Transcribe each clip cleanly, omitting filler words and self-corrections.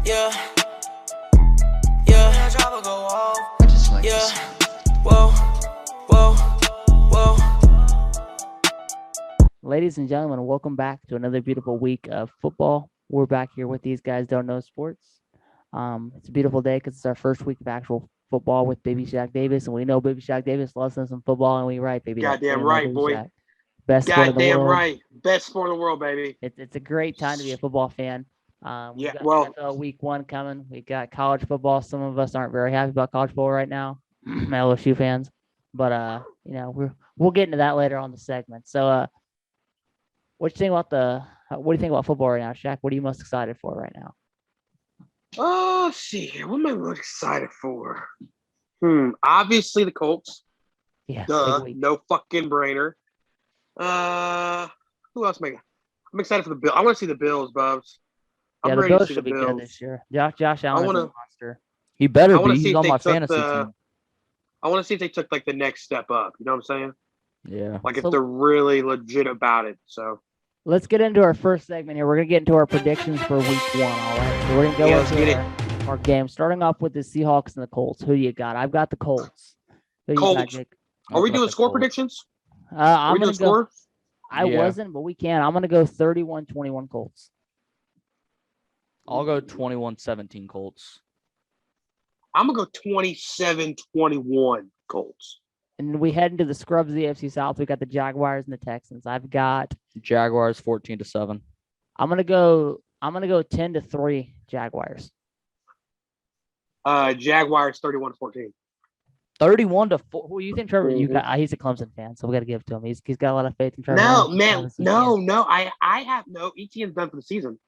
Yeah, yeah, drop go off. I just like Yeah, this. whoa, whoa, whoa. Ladies and gentlemen, welcome back to another beautiful week of football. We're back here with these guys don't know sports. It's a beautiful day because it's our first week of actual football with Baby Shaq Davis, and we know Baby Shaq Davis loves him some football, and we right, baby. That's Goddamn damn right, Baby boy. Shaq. Best sport in the Goddamn world. right. Best sport in the world, baby. It's a great time to be a football fan. We Yeah, got well- NFL week 1 coming. We got college football. Some of us aren't very happy about college football right now, LSU fans, but we'll get into that later on the segment. So, what do you think about football right now, Shaq? What are you most excited for right now? Oh, let's see here. What am I most excited for? Obviously the Colts. Yeah, Duh. big week. No fucking brainer. Who else am I'm excited for the Bills. I want to see the Bills, Bubs. Yeah, I'm the ready to Bills see should the be Bills. good this year. Josh Allen is a wanna- monster. He better I wanna be. see He's if on they my took fantasy the- team. I want to see if they took like the next step up. You know what I'm saying? Yeah. Like if So- they're really legit about it. So Let's get into our first segment here. We're gonna get into our predictions for week 1. All right, so we're gonna go Yeah, let's into get our game, starting off with the Seahawks and the Colts. Who do you got? I've got the Colts. Who do you got, Colts. Jake? are we I've got doing the score Colts. predictions? I'm Are we gonna doing go. score? I Yeah. wasn't, but we can. I'm gonna go 31-21 Colts. I'll go 21-17 Colts. I'm gonna go 27-21 Colts. And we head into the scrubs of the AFC South. We got the Jaguars and the Texans. I've got. Jaguars 14-7. I'm gonna go 10-3 Jaguars. Jaguars 31-14. 31-4. Who you think Trevor? You Mhm. got? He's a Clemson fan, so we got to give it to him. He's got a lot of faith in Trevor. No, Lawrence. man, He's no, fan. no. I have no. ETN's done for the season.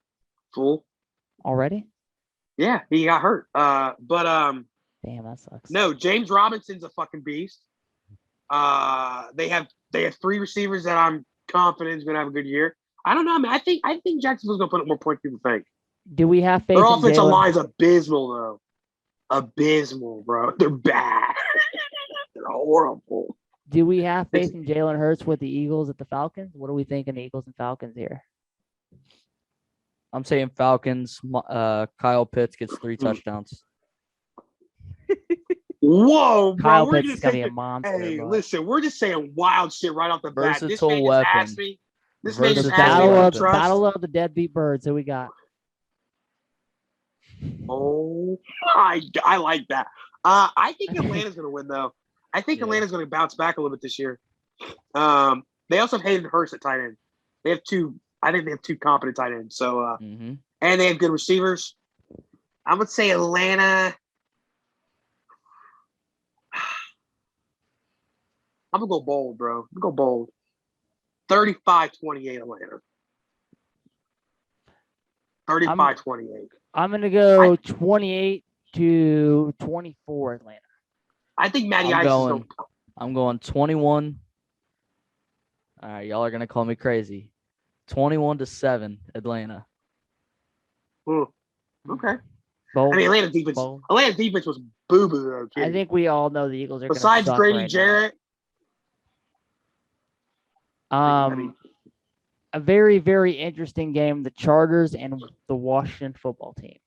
Fool. Already? Yeah, he got hurt. But Damn, that sucks. no. James Robinson's a fucking beast. They have 3 receivers that I'm confident is gonna have a good year. I don't know, man. I think Jacksonville's gonna put up more points than people think. Do we have faith Their in offensive Jalen? line's abysmal though. Abysmal, bro. They're bad. They're horrible. Do we have faith in Jalen Hurts with the Eagles at the Falcons? What are we thinking, Eagles and Falcons here? I'm saying Falcons. Kyle Pitts gets 3 touchdowns. Whoa, bro. Kyle we're Pitts just is gonna be a saying- monster. Hey, but- listen, we're just saying wild shit right off the bat. This Versatile man just weapon. asked me. This man just Versatile asked me Battle what of, to trust. battle of the deadbeat birds. Who we got? Oh my God, I like that. I think Atlanta's gonna win though. I think Yeah. Atlanta's gonna bounce back a little bit this year. They also have Hayden Hurst at tight end. They have 2. I think they have 2 competent tight ends. So Mm-hmm. and they have good receivers. I'm gonna say Atlanta. I'm gonna go bold, bro. I'm gonna go bold. 35-28 Atlanta. 35-28. I'm gonna go 28-24 Atlanta. I think Matty I'm Ice is going- going. I'm going 21. All right, y'all are gonna call me crazy. 21-7 Atlanta. Okay. Bold. I mean, Atlanta defense. Bold. Atlanta defense was boo boo though. I Kid. think we all know the Eagles are gonna Besides suck Grady right now. Jarrett, I mean, A very, very interesting game. The Chargers and the Washington football team.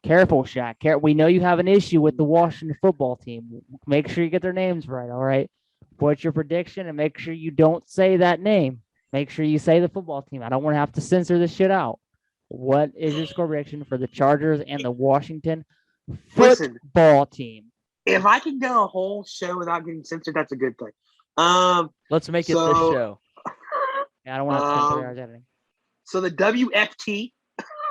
Careful, Shaq. We know you have an issue with the Washington football team. Make sure you get their names right, all right? What's your prediction? And make sure you don't say that name. Make sure you say the football team. I don't want to have to censor this shit out. What is your score prediction for the Chargers and the Washington Listen. football team? if I can go a whole show without getting censored, that's a good thing. Let's make it So- this show. Yeah, I don't want to have to censor Um, hours editing. So the WFT,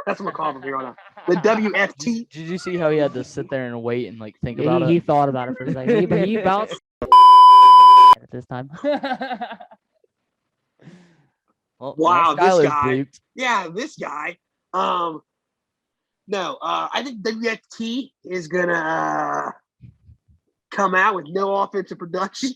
that's what I'm calling from here on out. The WFT. Did you see how he had to sit there and wait and like think Yeah, about he it? thought about it for a second. He bounced at this time. Well, Wow, this Skylar's guy. bleeped. Yeah, this guy. No, I think WFT is gonna come out with no offensive production.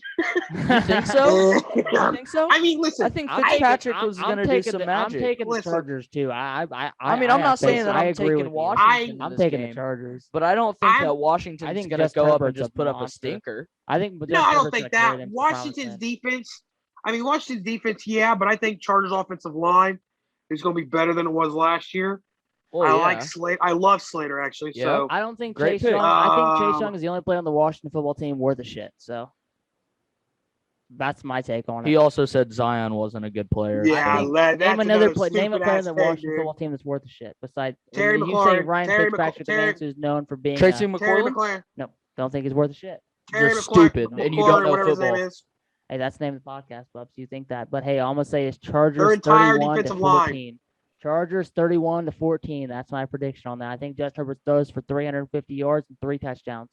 You think so? You think so? I mean, listen. I think I'm taking- Fitzpatrick I'm- was I'm going to do taking some the- magic. I'm taking the Listen. Chargers too. I I'm have not saying faith. that I I'm agree taking with you. Washington in I'm this taking the game, Chargers. but I don't think I'm- that Washington's I think going to Justin go up and Herbert's just a put up a monster. stinker. I think, but No, Justin I don't Herbert's think gonna carry that. them to Washington's promised land. defense. I mean, Washington's defense, yeah, but I think Chargers' offensive line is going to be better than it was last year. Well, I like Slater. I love Slater actually. Yeah. So I don't think Great Chase pick. Young. I think Chase Um, Young is the only player on the Washington football team worth a shit. So that's my take on he it. also said Zion wasn't a good player. yeah, think- that's Name another another name a stupid player in ass the thing, Washington dude. football team that's worth a shit. Besides, Terry you say McLaurin. Ryan Terry Fitzpatrick, the man who's known for being. Tracy Terry McCollum. McLaurin. No, don't think he's worth a shit. You're Terry stupid, and you don't know whatever his football. name is. Hey, that's the name of the podcast, Bubs. You think that? But hey, all I'm gonna say is Their Chargers entire 31 to defensive line. 14. Chargers 31 to 14. That's my prediction on that. I think Justin Herbert throws for 350 yards and 3 touchdowns.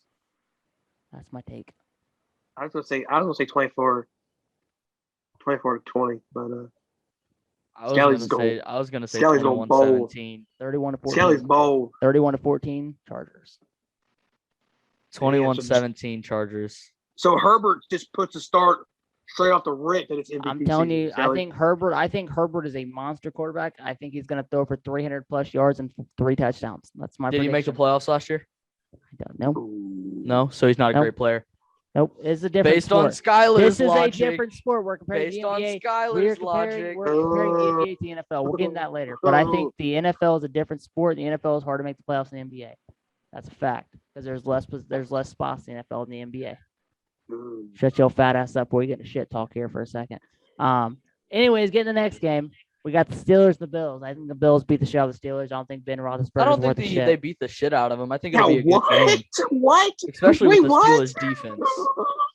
That's my take. I was gonna say 24 to 20, but Skelly's I was gonna say Skelly's going 21-17. 31 to 14. Skelly's bold. 31 to 14. Chargers. 21-17 Chargers. So Herbert just puts a start straight off the rip that it's MVP. I'm telling you, season, Skelly. I think Herbert is a monster quarterback. I think he's gonna throw for 300 plus yards and 3 touchdowns. That's my Did he prediction. make the playoffs last year? I don't know. Ooh. No, so he's not a Nope. great player. Nope. It's a different Based on sport. Skyler's This is logic. a different sport. We're comparing Based the on NBA. Skyler's logic. We're comparing the NBA to the NFL. We'll get into that later. But I think the NFL is a different sport. The NFL is hard to make the playoffs in the NBA. That's a fact because there's less spots in the NFL than the NBA. Shut your fat ass up. We're getting shit talk here for a second. Anyways, get in the next game. We got the Steelers and the Bills. I think the Bills beat the shit out of the Steelers. I don't think Ben Roethlisberger I don't is think worth the they shit. beat the shit out of him. I think Yeah, it'll be a good what? game, What? especially Wait, with the what? Steelers defense.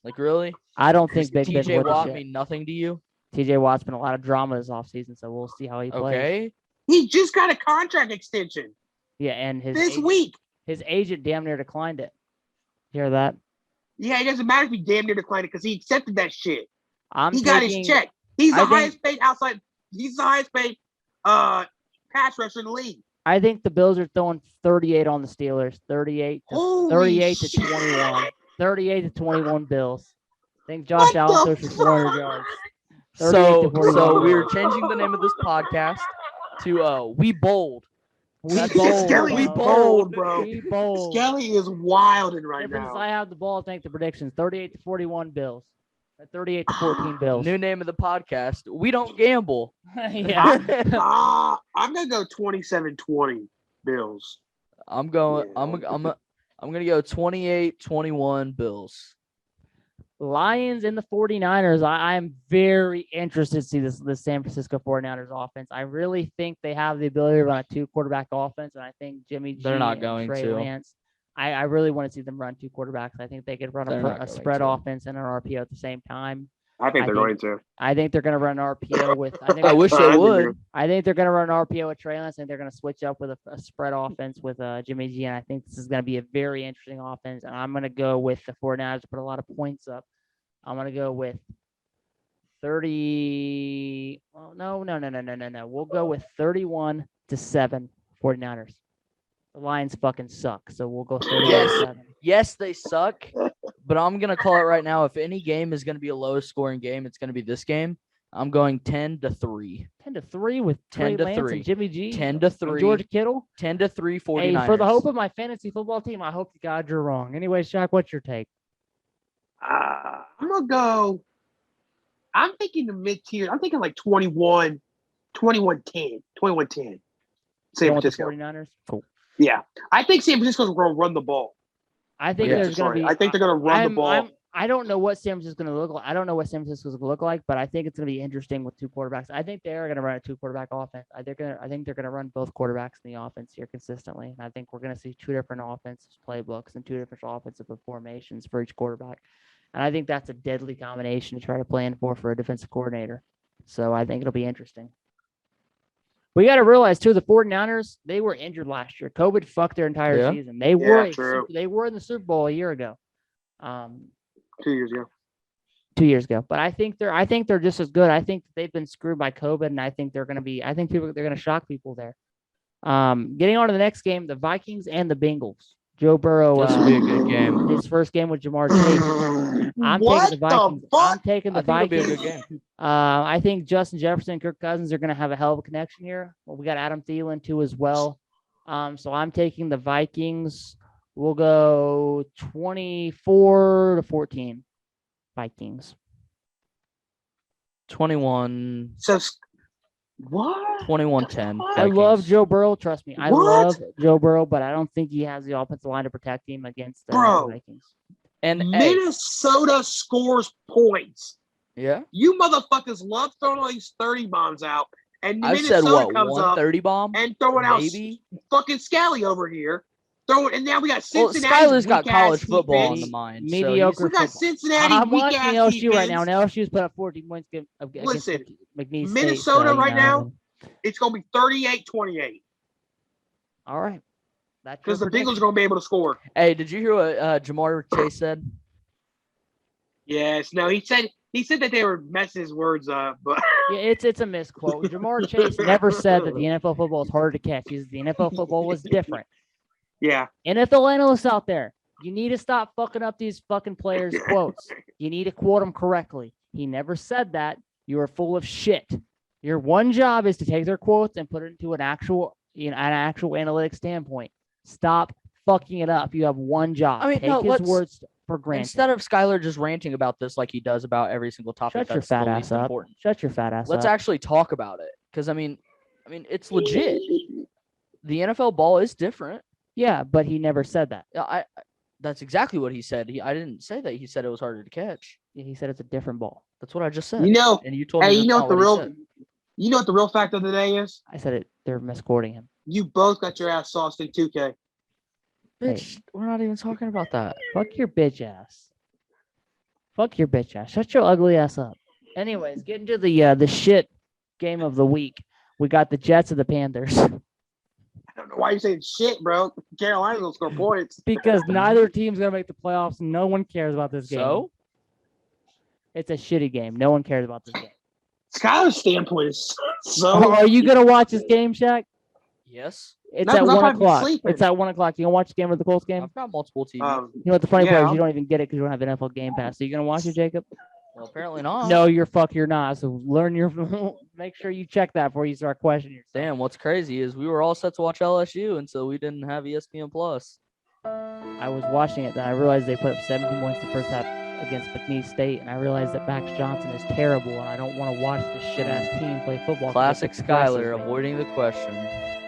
Like really, I don't think Big Ben's TJ worth the Watt shit. mean nothing to you? TJ Watt's been a lot of drama this offseason, so we'll see how he plays. Okay, He just got a contract extension Yeah, and this week. his agent damn near declined it. Hear that? Yeah, it doesn't matter if he damn near declined it because he accepted that shit. I'm He got his taking- check. He's I the think- highest paid outside. He's the highest paid pass rusher in the league. I think the Bills are throwing 38 on the Steelers. 38 to Holy 38 to shit. 21. 38 to 21 Bills. I think Josh What Allen the throws for 400 yards. 38 so to 41. so we're changing the name of this podcast to We Bold. We That's- bold. Skelly, we bro. bold, bro. We bold. Skelly is wilding right Difference is now. I have the ball to make the predictions. 38 to 41 Bills. 38 to 14 Bills. New name of the podcast. We don't gamble. yeah. I'm gonna go 27-20 Bills. I'm going. Yeah. I'm gonna go 28-21 Bills. Lions and the 49ers. I am very interested to see this San Francisco 49ers offense. I really think they have the ability to run a 2-quarterback offense, and I think Jimmy G They're not and going Trey to. Lance. I really want to see them run 2 quarterbacks. I think they could run They're not a going spread to. offense and an RPO at the same time. I think I they're think- going to. I think they're going to run an RPO with. I wish they would. I think they're going to run an RPO with Trey Lance, and they're going to switch up with a spread offense with Jimmy G. And I think this is going to be a very interesting offense. And I'm going to go with the 49ers to put a lot of points up. I'm going to go with 30. Well, no. We'll go with 31-7 49ers. The Lions fucking suck, so we'll go 31-7. Yes, they suck, but I'm gonna call it right now. If any game is gonna be a lowest scoring game, it's gonna be this game. I'm going 10-3. 10-3 with Trey 10-3. Lance and Jimmy G. 10-3. and George Kittle. 10-3 49ers. Hey, for the hope of my fantasy football team, I hope to God you're wrong. Anyway, Shaq, what's your take? I'm gonna go. I'm thinking the mid tier. I'm thinking like 21-10. 21-10. San Going with the Francisco. 49ers? Cool. Yeah, I think San Francisco's going to run the ball. I think Yeah, there's going to be. I think they're going to run the ball. I don't know what San Francisco's going to look like. I don't know what San Francisco's going to look like, but I think it's going to be interesting with 2 quarterbacks. I think they are going to run a 2-quarterback offense. I think they're going to run both quarterbacks in the offense here consistently. And I think we're going to see 2 different offensive playbooks and 2 different offensive formations for each quarterback. And I think that's a deadly combination to try to plan for a defensive coordinator. So I think it'll be interesting. We got to realize too, the 49ers, they were injured last year. COVID fucked their entire Yeah. season. They were true. they were in the Super Bowl a year ago. 2 years ago. 2 years ago. But I think they're just as good. I think they've been screwed by COVID, and I think they're going to be. I think they're going to shock people there. Getting on to the next game, the Vikings and the Bengals. Joe Burrow. This will be a good game. His first game with Jamar Chase. I'm What taking the Vikings. the fuck? I'm taking the I think it'll be a Vikings. good game. I think Justin Jefferson and Kirk Cousins are going to have a hell of a connection here. Well, we got Adam Thielen too as well. So I'm taking the Vikings. We'll go 24-14. Vikings. 21. So What? 21-10. I love Vikings. Joe Burrow. Trust me, I What? love Joe Burrow, but I don't think he has the offensive line to protect him against the Bro. Vikings. And hey, Minnesota scores points. yeah, You motherfuckers love throwing these 30 bombs out, and I've said Minnesota what, comes up 130 bomb? and throwing out Maybe. fucking Scally over here. And now we got Well, Cincinnati. Skyler's got college football on the defense. mind. Mediocre We got football. Cincinnati. I'm weak watching ass LSU right defense. now, and LSU's put up 14 points against Listen, McNeese Minnesota State, right now, it's going to be 38-28 All right. That's because the your Bengals are prediction. going to be able to score. Hey, did you hear what Jamar Chase said? Yes. No, he said that they were messing his words up, but Yeah, it's a misquote. Jamar Chase never said that the NFL football is harder to catch. He said the NFL football was different. yeah. NFL analysts out there, you need to stop fucking up these fucking players' quotes. You need to quote them correctly. He never said that. You are full of shit. Your one job is to take their quotes and put it into an actual analytic standpoint. Stop fucking it up. You have one job. I mean, take no, his let's- words for granted. Instead of Skyler just ranting about this like he does about every single topic Shut your that's the fat least ass up. important. Shut your fat ass Let's up. actually talk about it. Because I mean, it's legit. The NFL ball is different. Yeah, but he never said that. I that's exactly what he said. I didn't say that. He said it was harder to catch. He said it's a different ball. That's what I just said. You know, and you told hey, me you that's know not what the he real, said. you know what the real fact of the day is? I said it. They're misquoting him. You both got your ass sauced in 2K. Bitch, we're not even talking about that. Fuck your bitch ass. Fuck your bitch ass. Shut your ugly ass up. Anyways, getting to the shit game of the week. We got the Jets and the Panthers I don't know why you're saying shit, bro. Carolina's gonna score points. because neither team's gonna make the playoffs. No one cares about this game. So It's a shitty game. No one cares about this game. Skyler's standpoint is so. Are you gonna watch this game, Shaq? yes, It's No, at 'cause I'll 1 probably be o'clock. sleeping. It's at 1 o'clock. You gonna watch the game or the Colts game? I've got multiple TVs. You know what the funny part yeah. is? You don't even get it because you don't have NFL Game Pass. So you gonna watch it, Jacob? well, apparently not. No, you're not. So learn your. Make sure you check that before you start questioning yourself. Damn, what's crazy is we were all set to watch LSU until we didn't have ESPN Plus. I was watching it, then I realized they put up 17 points the first half against McNeese State, and I realized that Max Johnson is terrible, and I don't want to watch this shit ass team play football. 'cause Classic it depresses Skyler me. avoiding the question.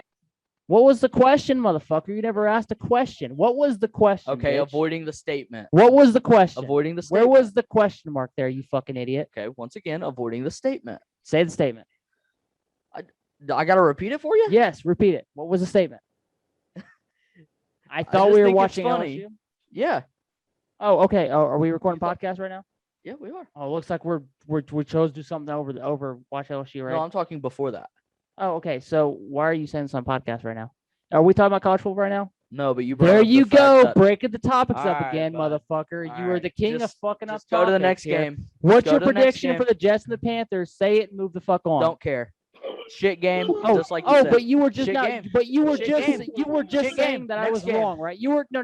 What was the question, motherfucker? You never asked a question. What was the question? Okay, bitch? avoiding the statement. What was the question? Avoiding the Where statement. was the question mark there, you fucking idiot? Okay, once again, avoiding the statement. Say the statement. I gotta repeat it for you. Yes, repeat it. What was the statement? I thought just we were think it's watching funny. LSU. Yeah, Oh, okay. Oh, are we recording You thought- podcast right now? yeah, we are. Oh, it looks like we chose to do something over watch LSU, right? No, I'm talking before that. Oh, okay. So why are you saying this on podcast right now? Are we talking about college football right now? No, but you. Brought There up the you fact go, that- breaking the topics up Alright, again, bud. motherfucker. You are Alright, the king of just- fucking up. Just go to the topics next here. game. What's Go your to the next prediction game. for the Jets and the Panthers? Say it and move the fuck on. Don't care. Shit game. Oh, just like you said. but you were just Shit not. game. But you were Shit just. game. You were just Shit saying game. that I Next was game. wrong, right? You were no.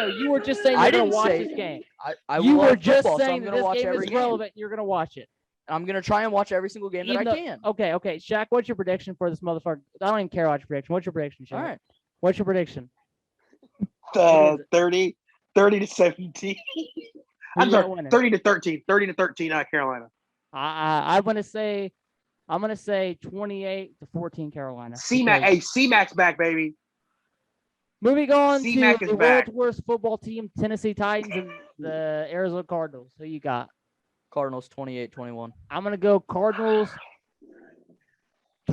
You were just saying I you're gonna didn't watch say- this game. I You love were just football, so saying I'm that gonna this watch game every is game. relevant. You're gonna watch it. I'm gonna try and watch every single game that Even I though- can. Okay. Shaq, what's your prediction for this motherfucker? I don't even care about your prediction. What's your prediction, Shaq? All right. What's your prediction? 30 to 17. I'm Who you got sorry, winning? 30 to 13. 30 to 13 Carolina. I'm gonna say 28 to 14 Carolina. C-Mac, because- hey, C-Mac's back, baby. Moving on to C-Mac is the back. world's worst football team, Tennessee Titans and the Arizona Cardinals. Who you got? Cardinals 28-21. I'm gonna go Cardinals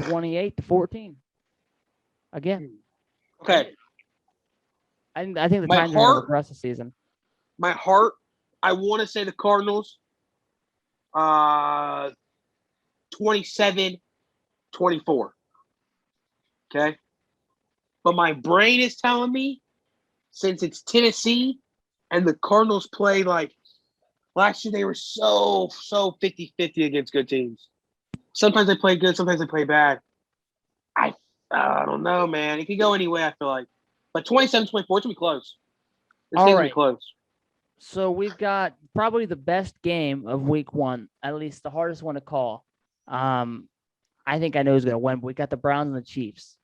28 to 14. Again, Okay, I think the My Titans are gonna heart- regress this season. my heart, I want to say the Cardinals. 27-24. Okay, but my brain is telling me since it's Tennessee and the Cardinals play like last year, they were so 50-50 against good teams. Sometimes they play good, sometimes they play bad. I don't know, man. It could go any way, I feel like. But 27-24, it's going to be close. This All game's gonna be right. close. So we've got probably the best game of week one, at least the hardest one to call. I think I know who's gonna win, but we got the Browns and the Chiefs.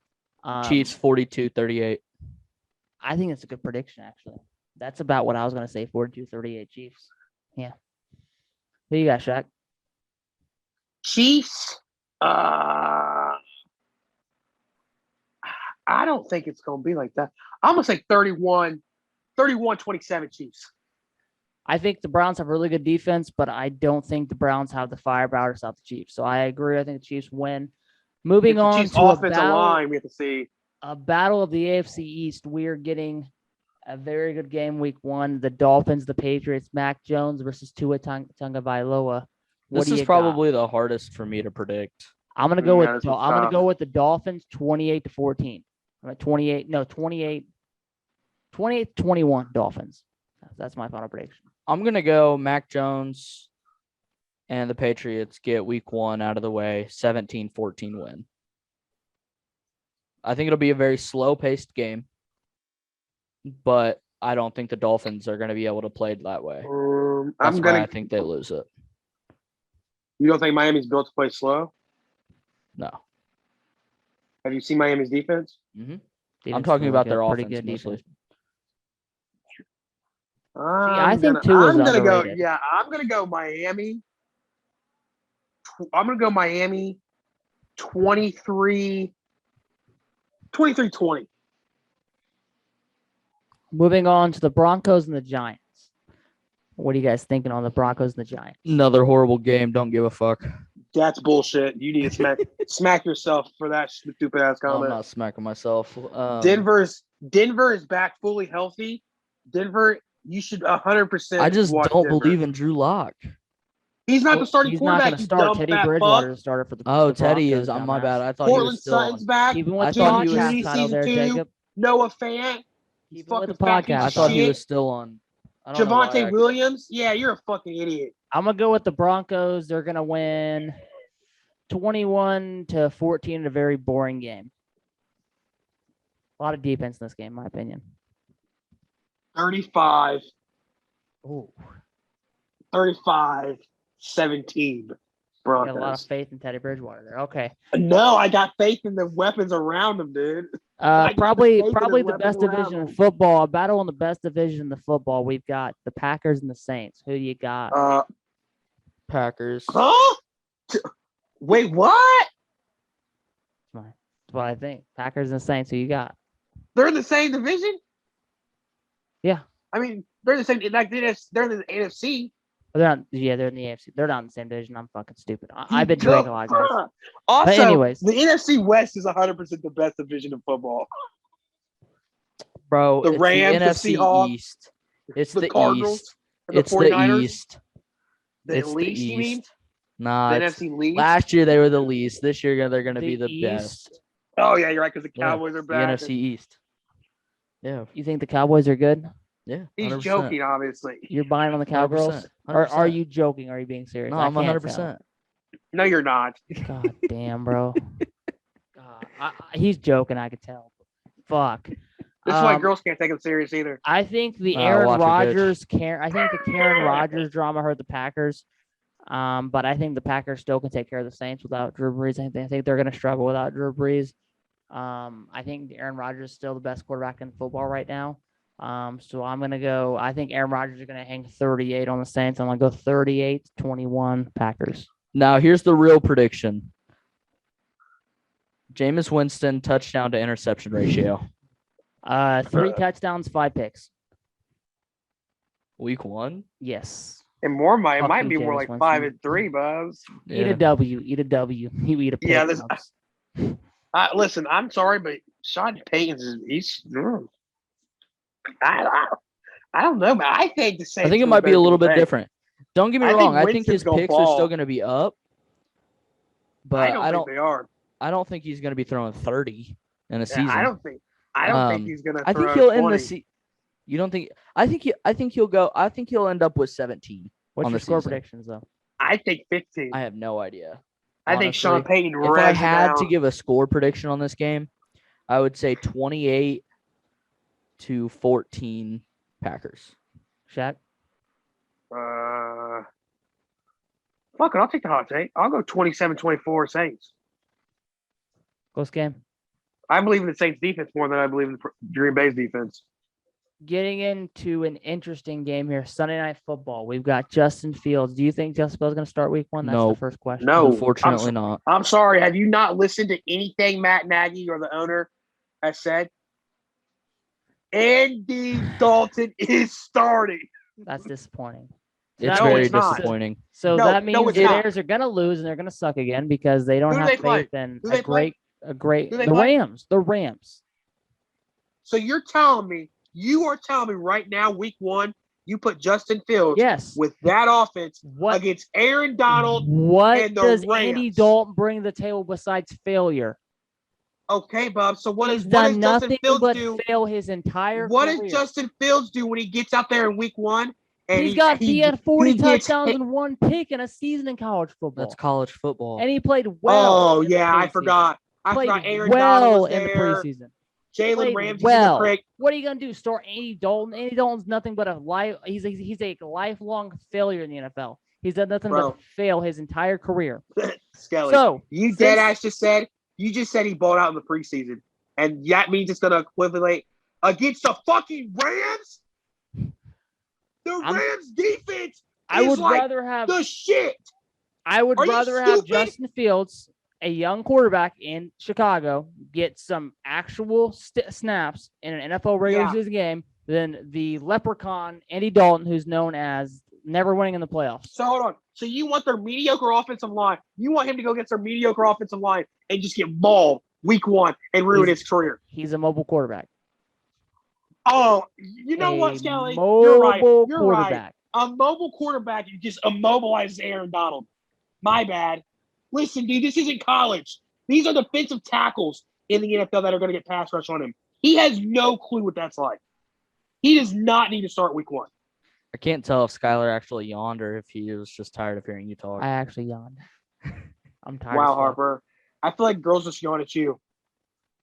Chiefs 42-38. I think it's a good prediction, actually. That's about what I was going to say, 42-38 Chiefs. Yeah. Who you got, Shaq? Chiefs I don't think it's going to be like that. I'm going to say 31-27 Chiefs. I think the Browns have really good defense, but I don't think the Browns have the firepower to stop the Chiefs. So I agree. I think the Chiefs win. Moving It's the on Chiefs' to a offensive line, we have to see. battle of the AFC East. We are getting a very good game week 1. The Dolphins, the Patriots, Mac Jones versus Tua Tagovailoa. What This do is you got? probably the hardest for me to predict. I'm gonna go Yeah, with this is I'm gonna tough. go with the Dolphins 28-14. I'm at 28-21 Dolphins. That's my final prediction. I'm going to go Mac Jones and the Patriots get week 1 out of the way, 17-14 win. I think it'll be a very slow-paced game, but I don't think the Dolphins are going to be able to play that way. That's why I think they lose it. You don't think Miami's built to play slow? No. Have you seen Miami's defense? I'm Defense talking is about really their good, pretty offense good mostly. defense. I think Tua's I'm gonna go. underrated. Yeah, I'm gonna go Miami. I'm gonna go Miami 23-20. Moving on to the Broncos and the Giants. What are you guys thinking on the Broncos and the Giants? Another horrible game. Don't give a fuck. That's bullshit. You need to smack yourself for that stupid ass I'm comment. not smacking myself. Denver is back fully healthy. Denver, you should 100%. I just watch don't Denver. believe in Drew Lock. He's not the starting He's not quarterback. going to you start. dumb Teddy fat Bridgewater fuck. is starter for the Oh, the Teddy Broncos, is on my bad. dumbass. I thought he Portland was still Sutton's on. back. Keep him I with the thought he was- podcast title there, 2, Jacob. Noah Fant. Keep him fucking with the fat piece podcast. I of thought he shit. was still on. I don't know why Javante I- Williams. Yeah, you're a fucking idiot. I'm going to go with the Broncos. They're going to win 21-14 in a very boring game. A lot of defense in this game, in my opinion. 35. Ooh. 35-17 Got a lot of Broncos. faith in Teddy Bridgewater there. Okay. No, I got faith in the weapons around him, dude. I got Probably faith in probably the the best weapons around division in him. football. A battle in the best division in the football. We've got the Packers and the Saints. Who do you got? Packers. Huh? Wait, what? That's what I think. Packers and the Saints. Who you got? They're in the same division? Yeah. I mean, they're the same. Like they're in the NFC. They're not. Yeah, they're in the AFC. They're not in the same division. I'm fucking stupid. I've been drinking a lot, guys. Also, anyways. the NFC West is 100% the best division in football. Bro, The it's Rams, the NFC Seahawks, East. It's the the Cardinals, East. and It's the 49ers. East. The It's the least, you mean? East. Nah, The it's- NFC least? last year they were the least. This year they're going to be The the best. East? Oh, yeah, you're right, because the Yeah, Cowboys are The back. NFC East. Yeah, You think the Cowboys are good? yeah. He's 100%. joking, obviously. You're buying on the Cowgirls? 100%. Or are you joking? Are you being serious? No, I I'm can't 100%. No, you're not. tell. God damn, bro. God, he's joking. I could tell. Fuck. This is why girls can't take him serious either. I think the Nah, Aaron watch her, bitch. Rodgers I think the Karen Rodgers drama hurt the Packers. But I think the Packers still can take care of the Saints without Drew Brees. I think they're going to struggle without Drew Brees. I think Aaron Rodgers is still the best quarterback in football right now. So I'm going to go. I think Aaron Rodgers is going to hang 38 on the Saints. I'm going to go 38-21 Packers. Now, here's the real prediction. Jameis Winston touchdown to interception ratio. 3 touchdowns, 5 picks. Week 1? Yes. And more it Fuck might you, be more Jameis like Winston. 5-3, Bubs. Eat a W. Eat a W. You eat a pick. Yeah, Bubs. Listen, I'm sorry, but Sean Payton's I don't know, man. I think the Saints I think it are might be better a little bit than the different. Don't get me I think wrong. I think Winston's his gonna picks are fall. still going to be up, but Saints. I don't think they are. I don't think he's going to be throwing 30 in a Yeah, season. I don't think he's gonna. I think throw he'll end 20. the You don't think? I think he'll go. I think he'll end up with 17. What's on your the score season. predictions, though? I think 15. I have no idea. I think Sean honestly. Payton If I rags had down. to give a score prediction on this game, I would say 28-14 Packers. Shaq? Fuck it, I'll take the hot take. I'll go 27-24 Saints. Close game. I believe in the Saints defense more than I believe in Green Bay's defense. getting into an interesting game here. Sunday Night Football. We've got Justin Fields. Do you think Justin Fields is going to start Week 1? That's No. the first question. No, Unfortunately not. I'm sorry. Have you not listened to anything Matt Nagy or the owner has said? Andy Dalton is starting. That's disappointing. It's No, very it's not. disappointing. So No, that no, means it's the not. Bears are going to lose and they're going to suck again because they don't Who do have they play? faith in Who do they play? a great Who do they the play? Rams. The Rams. So you are telling me right now, Week 1, you put Justin Fields Yes. with that offense What against Aaron Donald. what and the does Andy Rams. Dalton bring to the table besides failure? Okay, Bob. So He's what done does Justin nothing Fields but do? fail his entire What career. does Justin Fields do when he gets out there in Week 1? And He had 40 he gets touchdowns hit? and 1 pick in a season in college football. That's college football. And he played well. Oh in the yeah, I preseason. forgot. I Played forgot Aaron well Donald was in the there. preseason. Jalen Played Ramsey's well. in the prick. What are you gonna do? Start Andy Dalton? Andy Dalton's nothing but a life. He's a lifelong failure in the NFL. He's done nothing Bro. but fail his entire career. Skelly, So you since- dead ass just said he balled out in the preseason, and that means it's gonna equivalent against the fucking Rams. The Rams defense I is would like rather have the shit. I would Are you rather have stupid? Justin Fields, a young quarterback in Chicago, get some actual snaps in an NFL regular Yeah. season game than the leprechaun Andy Dalton, who's known as never winning in the playoffs. So hold on. So you want their mediocre offensive line? You want him to go against their mediocre offensive line and just get mauled Week 1 and ruin his career? He's a mobile quarterback. Oh, you know what, A Skelly? You're right. Mobile You're right. quarterback. A mobile quarterback just immobilizes Aaron Donald. My bad. Listen, dude, this isn't college. These are defensive tackles in the NFL that are going to get pass rush on him. He has no clue what that's like. He does not need to start Week 1. I can't tell if Skylar actually yawned or if he was just tired of hearing you talk. I actually yawned. I'm tired. Wow, as fuck. Harper. I feel like girls just yawn at you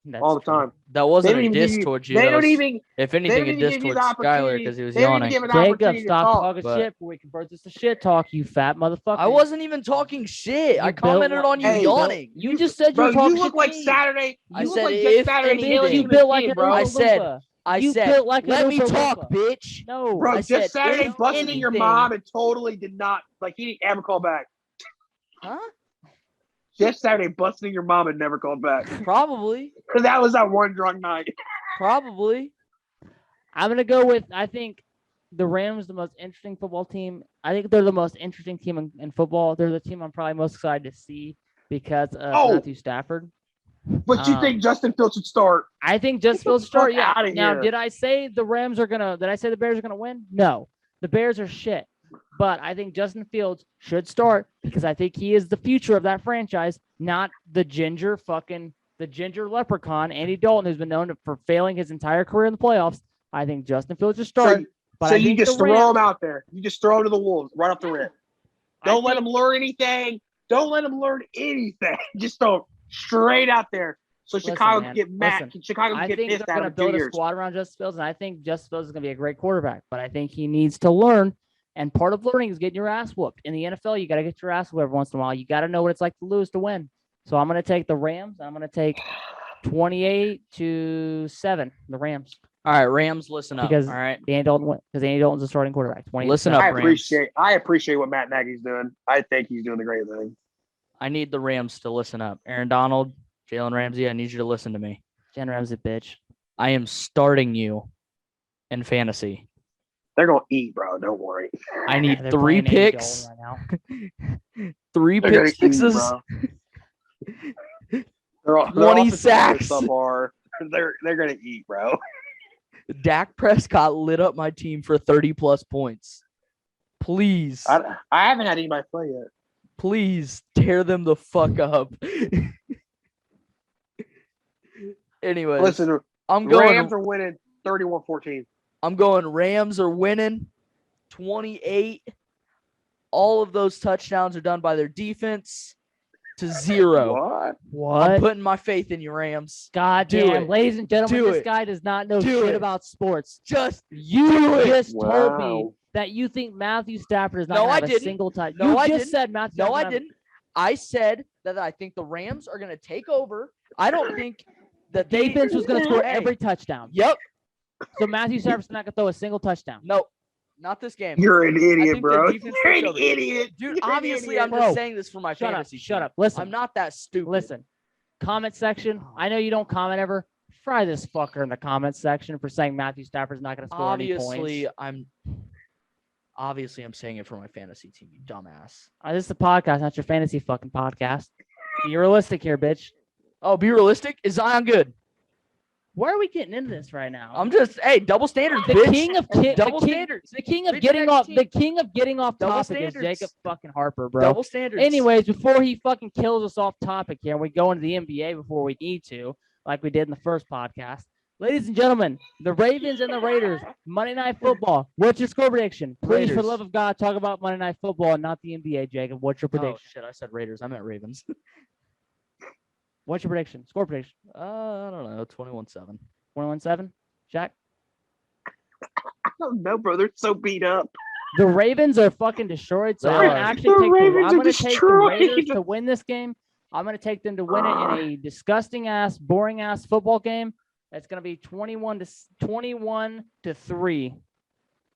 That's all the true. time. That wasn't They a don't even diss give you- towards you. They That don't was, even. if They anything, don't a even diss give you towards the Skylar opportunity. because he was They don't even yawning. give an Jacob, opportunity to stop talk. talking but- shit before we convert this to shit talk, you fat motherfucker. I wasn't even talking shit. I You built commented like- on you Hey, yawning. You just said you Bro, were talking you look shit like to me. Saturday. I You look said like if just Saturday anything- Taylor You Swift built like kid, an bro. I said- Oompa. I You said, built like let an me Oompa talk, Loompa. bitch. No, Bro, I just said Saturday if busted in your anything- mom and totally did not he didn't ever call back. Huh? Just Saturday busted in your mom and never called back. Probably. Because that was that one drunk night. Probably. I'm gonna go with. I think the Rams the most interesting football team. I think they're the most interesting team in football. They're the team I'm probably most excited to see because of Oh. Matthew Stafford. But you think Justin Fields should start? I think Justin Get the Fields start. fuck Yeah. outta Now, here. did I say the Rams are gonna? Did I say the Bears are gonna win? No, the Bears are shit. But I think Justin Fields should start because I think he is the future of that franchise, not the ginger leprechaun Andy Dalton, who's been known for failing his entire career in the playoffs. I think Justin Fields should start. But So I you think just the throw Rams- him out there. You just throw him to the wolves right off the rip. I Don't let think- him learn anything. Don't let him learn anything. Just throw him straight out there. So Listen, Chicago man, can get mad. listen. Chicago I can get think pissed they're at going him to in 2 build a years. squad around Justin Fields, and I think Justin Fields is going to be a great quarterback. But I think he needs to learn, and part of learning is getting your ass whooped. In the NFL, you got to get your ass whooped every once in a while. You got to know what it's like to lose to win. So I'm going to take the Rams. I'm going to take 28-7, the Rams. All right, Rams, listen up. Because all right. Andy Dalton win, because Andy Dalton's a starting quarterback. 28-7. Listen up. I Rams. appreciate what Matt Nagy's doing. I think he's doing the great thing. I need the Rams to listen up. Aaron Donald, Jalen Ramsey, I need you to listen to me. Jen Ramsey, bitch. I am starting you in fantasy. They're gonna eat, bro. Don't worry. I need They're 3 playing Andy picks, Dalton right now. 3 They're pick gonna eat, sixes. bro. Their 20 offensive sacks. line is subpar. They're gonna eat, bro. Dak Prescott lit up my team for 30+ points. Please, I haven't had anybody play yet. please tear them the fuck up. Anyways, Listen, I'm going. Rams are winning 31-14. I'm going. Rams are winning 28. All of those touchdowns are done by their defense to 0. What? What? I'm putting my faith in you, Rams. God Do damn, it. ladies and gentlemen, Do this it. guy does not know Do shit it. about sports. Just You just told me Wow. that you think Matthew Stafford is not No, going I to have a didn't. single touch. No, you I just didn't. said Matthew. no, I Stafford didn't. I said that I think the Rams are going to take over. I don't think that The defense was going to score Hey. every touchdown. Yep. So Matthew Stafford's not gonna throw a single touchdown. No, not this game. You're an idiot, think bro. the defense You're takes an over. idiot. Dude, You're an obviously idiot. I'm just Bro, saying this for my Shut up. fantasy. Shut team. up. Listen. I'm not that stupid. Listen. Comment section. I know you don't comment ever. Fry this fucker in the comment section for saying Matthew Stafford's not gonna score any Obviously, points. I'm saying it for my fantasy team, you dumbass. This is a podcast, not your fantasy fucking podcast. Be realistic here, bitch. Oh, be realistic. Is Zion good? Why are we getting into this right now? I'm just double standards, the bitch. king of double standards. The king of Bitch getting next off. team. The king of getting off Double topic is standards. Jacob fucking Harper, bro. Double standards. Anyways, before he fucking kills us off topic here, and we go into the NBA before we need to, like we did in the first podcast. Ladies and gentlemen, the Ravens and the Raiders, Monday Night Football. What's your score prediction? Please, for the Raiders. love of God, talk about Monday Night Football and not the NBA, Jacob. What's your Oh prediction? shit! I said Raiders. I meant Ravens. What's your prediction? Score prediction. I don't know. 21-7. 21-7. Jack? I don't know, bro. They're so beat up. The Ravens are fucking destroyed. So They I'm gonna are. actually The take Ravens I'm are gonna take the destroyed. Raiders to win this game. I'm gonna take them to win it in a disgusting ass, boring ass football game. It's gonna be 21-3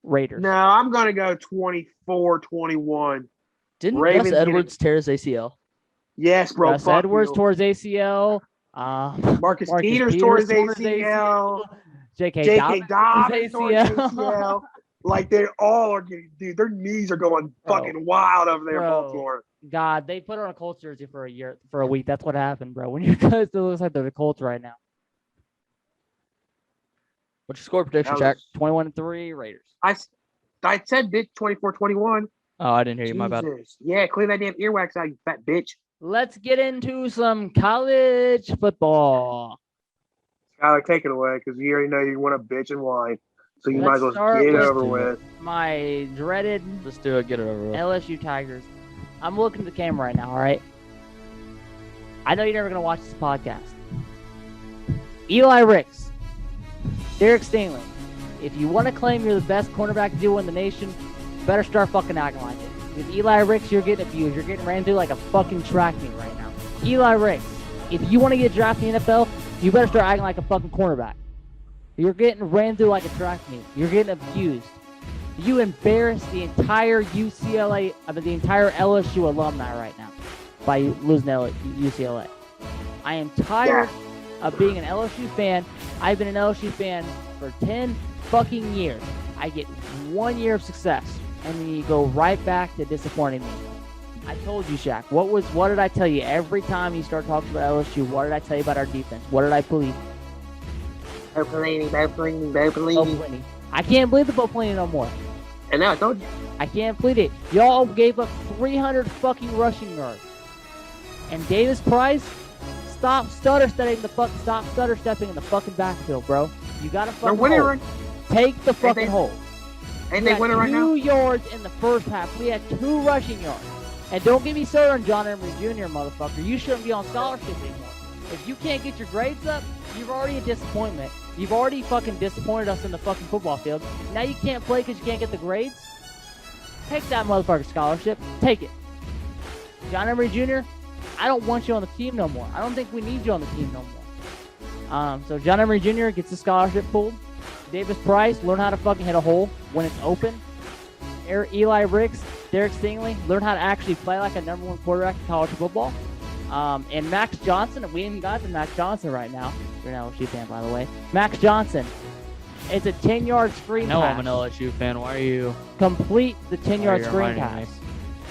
Raiders. No, I'm gonna go 24-21. Didn't Ravens Gus Edwards tear his ACL? Yes, bro. Gus fuck Edwards you. tore his ACL. Marcus Marcus Peters tore his Peters ACL. J.K. J.K. Dobbins Dobbins tore his ACL. Like they all are getting, dude. Their knees are going Bro. fucking wild over there in Bro. Baltimore. God, they put on a Colts jersey for a week. That's what happened, bro. When you guys, it looks like they're the Colts right now. What's your score prediction, That Jack? was- 21-3 Raiders. I said bitch 24-21. Oh, I didn't hear you. My bad. Jesus. Yeah, clean that damn earwax out, you fat bitch. Let's get into some college football. Skylar, take it away because you already know you want to bitch and whine. So you Let's might as well start get it with- over with. My dreaded Let's do it. Get it over with. LSU Tigers. I'm looking at the camera right now, all right? I know you're never going to watch this podcast. Eli Ricks, Derek Stingley, if you want to claim you're the best cornerback duo in the nation, you better start fucking acting like it. With Eli Ricks, you're getting abused. You're getting ran through like a fucking track meet right now. Eli Ricks, if you want to get drafted in the NFL, you better start acting like a fucking cornerback. You're getting ran through like a track meet. You're getting abused. You embarrass the entire UCLA, the entire LSU alumni right now by losing to UCLA. I am tired of being an LSU fan. I've been an LSU fan for 10 fucking years. I get 1 year of success, and then you go right back to disappointing me. I told you, Shaq. What did I tell you every time you start talking about LSU? What did I tell you about our defense? What did I believe? Bo Pelini. I can't believe the Bo Pelini no more. And now I told you. I can't believe it. Y'all gave up 300 fucking rushing yards. And Davis Price, stop stutter stepping in the fucking backfield, bro. You gotta They're fucking winning hold. right, Take the fucking they- hold. ain't We they had winning right now? 2 yards in the first half. We had 2 rushing yards. And don't get me started on John Emery Jr., motherfucker. You shouldn't be on scholarship anymore. If you can't get your grades up, you're already a disappointment. You've already fucking disappointed us in the fucking football field. Now you can't play because you can't get the grades? Take that motherfucker scholarship. Take it. John Emery Jr., I don't want you on the team no more. I don't think we need you on the team no more. So John Emery Jr. gets the scholarship pulled. Davis Price, learn how to fucking hit a hole when it's open. Eli Ricks, Derek Stingley, learn how to actually play like a number 1 quarterback in college football. And Max Johnson, we haven't got to Max Johnson right now. You're an LSU fan, by the way. Max Johnson, it's a 10-yard screen No, pass. I'm an LSU fan. Why are you? Complete the 10-yard you're screen reminding pass.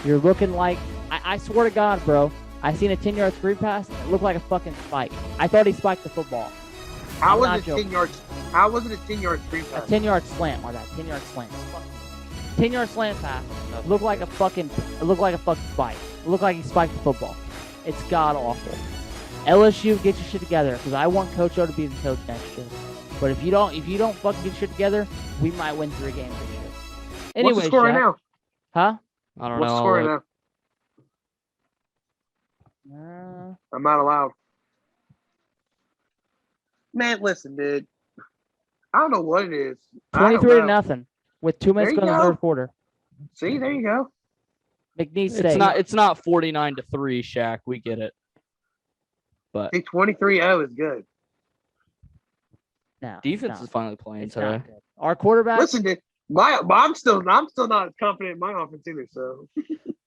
You're looking like, I swear to God, bro, I seen a 10-yard screen pass. It looked like a fucking spike. I thought he spiked the football. How I'm was not it joking. 10 yards? How was it a 10-yard screen A pass? 10-yard slant, my bad. 10-yard slant. 10-yard slant pass. Looked like a fucking spike. It looked like he spiked the football. It's god awful. LSU, get your shit together, because I want Coach O to be the coach next year. But if you don't fucking get your shit together, we might win 3 games this year. Anyway, What's the score right Shaq. now? I Huh? don't What's the know. score right like, now? I'm not allowed. Man, listen, dude. I don't know what it is. I don't 23-0 know. with 2 minutes There you to go in the go. third quarter. See, there you go. McNeese It's State. not. It's not 49-3, Shaq. We get it. But I think 23-0 is good. No, Defense no, is finally playing it's today. not good. Our quarterback. Listen, dude, I'm still not as confident in my offense either. So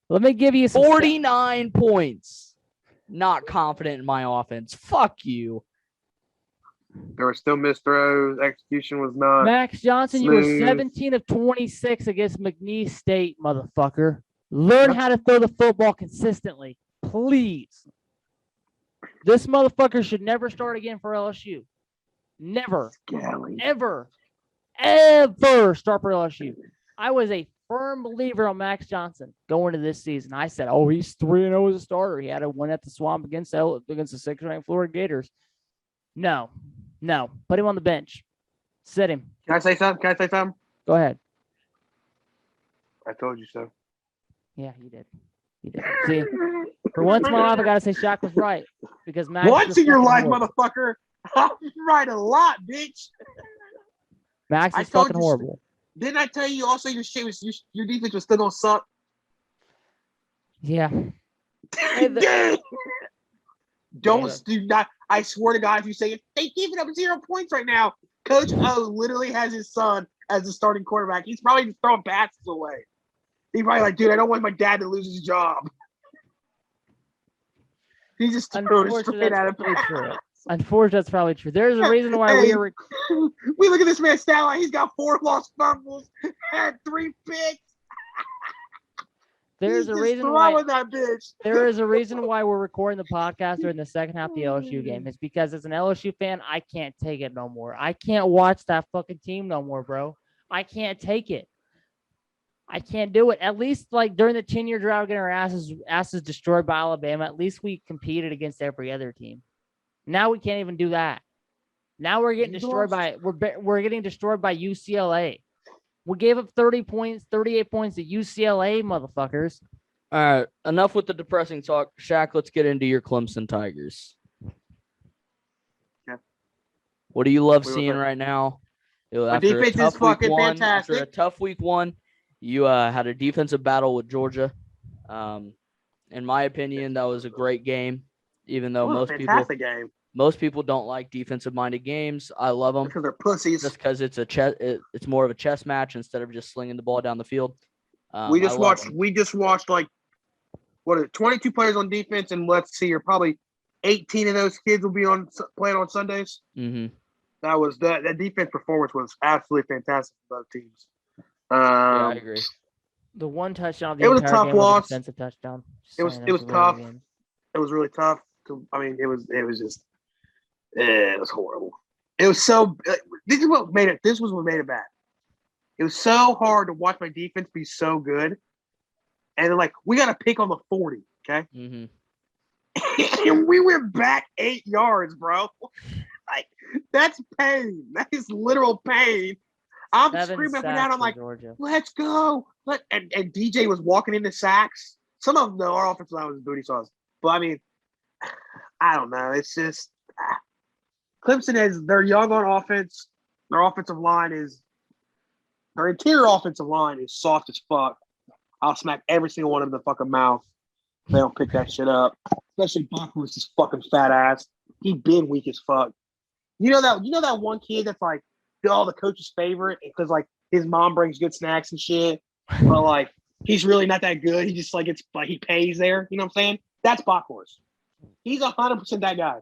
Let me give you some. 49 points. Not confident in my offense. Fuck you. there were still missed throws. Execution was not. Max Johnson, you were smooth. 17 of 26 against McNeese State, motherfucker. Learn how to throw the football consistently, please. This motherfucker should never start again for LSU. Never, Golly. ever start for LSU. I was a firm believer on Max Johnson going into this season. I said, "Oh, he's 3-0 as a starter. He had a win at the Swamp against the 6th-ranked Florida Gators." No, put him on the bench. Sit him. Can I say something? Go ahead. I told you so. Yeah, you did. See, for once in my life, I gotta say Shaq was right because Max. Once is in your fucking life, horrible. motherfucker. I'm right a lot, bitch. Max I is told fucking you- horrible. Didn't I tell you also your shit was your defense was still gonna suck? Yeah. Dude. Do not. I swear to God, if you say it, they giving up 0 points right now. Coach O literally has his son as the starting quarterback. He's probably just throwing passes away. He's probably like, dude, I don't want my dad to lose his job. He's just throwing it Unfortunately, straight out that's of probably bounds. true. Unfortunately, that's probably true. There's a reason why Hey. We look at this man's stat line. He's got 4 lost fumbles, had 3 picks. there's He's a just reason why throwing that bitch. there is a reason why we're recording the podcast during the second half of the LSU game. It's because as an LSU fan, I can't take it no more. I can't watch that fucking team no more, bro. I can't take it. I can't do it. At least like during the 10-year drought, getting our asses destroyed by Alabama. At least we competed against every other team. Now we can't even do that. Now we're getting destroyed by we're getting destroyed by UCLA. We gave up 30 points, 38 points to UCLA, motherfuckers. All right. Enough with the depressing talk. Shaq, let's get into your Clemson Tigers. Yeah. What do you love We were seeing like- right now? My After a defense is tough week fucking one- fantastic. After a tough week one, you had a defensive battle with Georgia. In my opinion, that was a great game, even though What a fantastic game. most people don't like defensive-minded games. I love them Because they're pussies. just because it's more of a chess match instead of just slinging the ball down the field. We I just love watched. 'em. We just watched like what is it, 22 players on defense, and let's see, here probably 18 of those kids will be playing on Sundays. Mhm. That defense performance was absolutely fantastic for both teams. Yeah, I agree. The one touchdown of the It was a entire tough game was a loss. defensive touchdown. Just It was- saying, it was a really tough. good game. It was really tough. It was just it was horrible. It was so. This was what made it bad. It was so hard to watch my defense be so good, and then like we got a pick on the 40, okay, Mhm. and we went back 8 yards, bro. Like that's pain. That is literal pain. I'm 7 screaming up and sacks down. I'm for like, Georgia. let's go. And DJ was walking into sacks. Some of them, though, our offensive line was booty sauce. But I mean, I don't know. It's just Clemson they're young on offense. Their interior offensive line is soft as fuck. I'll smack every single one of them in the fucking mouth. They don't pick that shit up. Especially Buckler's his fucking fat ass. He been weak as fuck. You know that one kid that's like the coach's favorite because like his mom brings good snacks and shit, but like he's really not that good. He just like it's like he pays there. You know what I'm saying? That's Bockhorse. He's 100% that guy.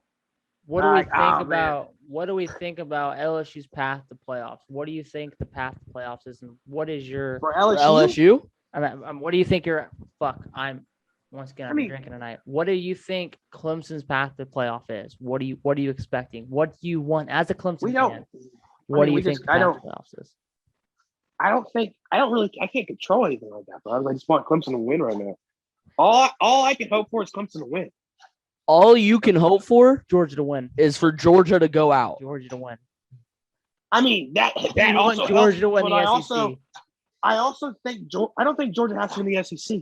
What do we Like, think oh, about what do we think about LSU's path to playoffs? What do you think the path to playoffs is, and what is your? For For LSU, LSU? I mean, what do you think your? Fuck, I'm once again. I I'm mean- drinking tonight. What do you think Clemson's path to playoff is? What are you expecting? What do you want as a Clemson we fan? don't. What do we you think just- the I path don't- to playoffs is? I can't control anything like that, bro. I just want Clemson to win right now. All I can hope for is Clemson to win. All you can hope for Georgia to win. is for Georgia to go out. Georgia to win. I mean that You also want Georgia to helps, win but the SEC. I also think I don't think Georgia has to win the SEC.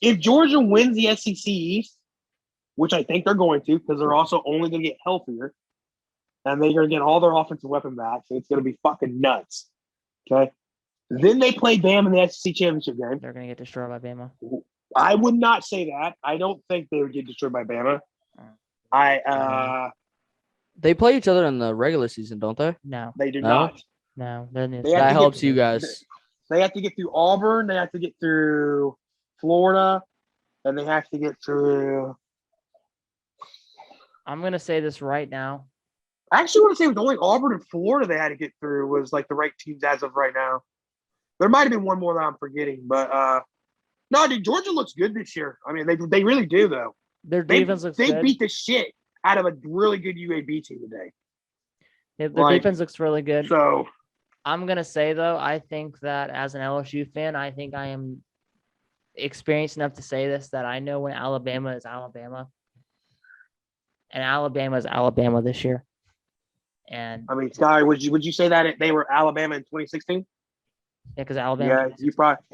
If Georgia wins the SEC East, which I think they're going to, because they're also only going to get healthier, and they're going to get all their offensive weapon back, so it's going to be fucking nuts. Okay, then they play Bama in the SEC championship game. They're gonna get destroyed by Bama. I would not say that. I don't think they would get destroyed by Bama. They play each other in the regular season, don't they? No, They do No? not. no. They're in the- They have That to helps get- you guys. They have to get through Auburn. They have to get through Florida, and they have to get through. I'm gonna say this right now. I actually want to say it was only Auburn and Florida they had to get through was like the right teams as of right now. There might have been one more that I'm forgetting, but no, dude, Georgia looks good this year. I mean, they really do though. Their They defense looks they good. beat the shit out of a really good UAB team today. Yeah, their like- defense looks really good. So I'm gonna say though, I think that as an LSU fan, I think I am experienced enough to say this that I know when Alabama is Alabama, and Alabama is Alabama this year. And I mean, Sky, would you say that they were Alabama in 2016? because Alabama, Yeah, you probably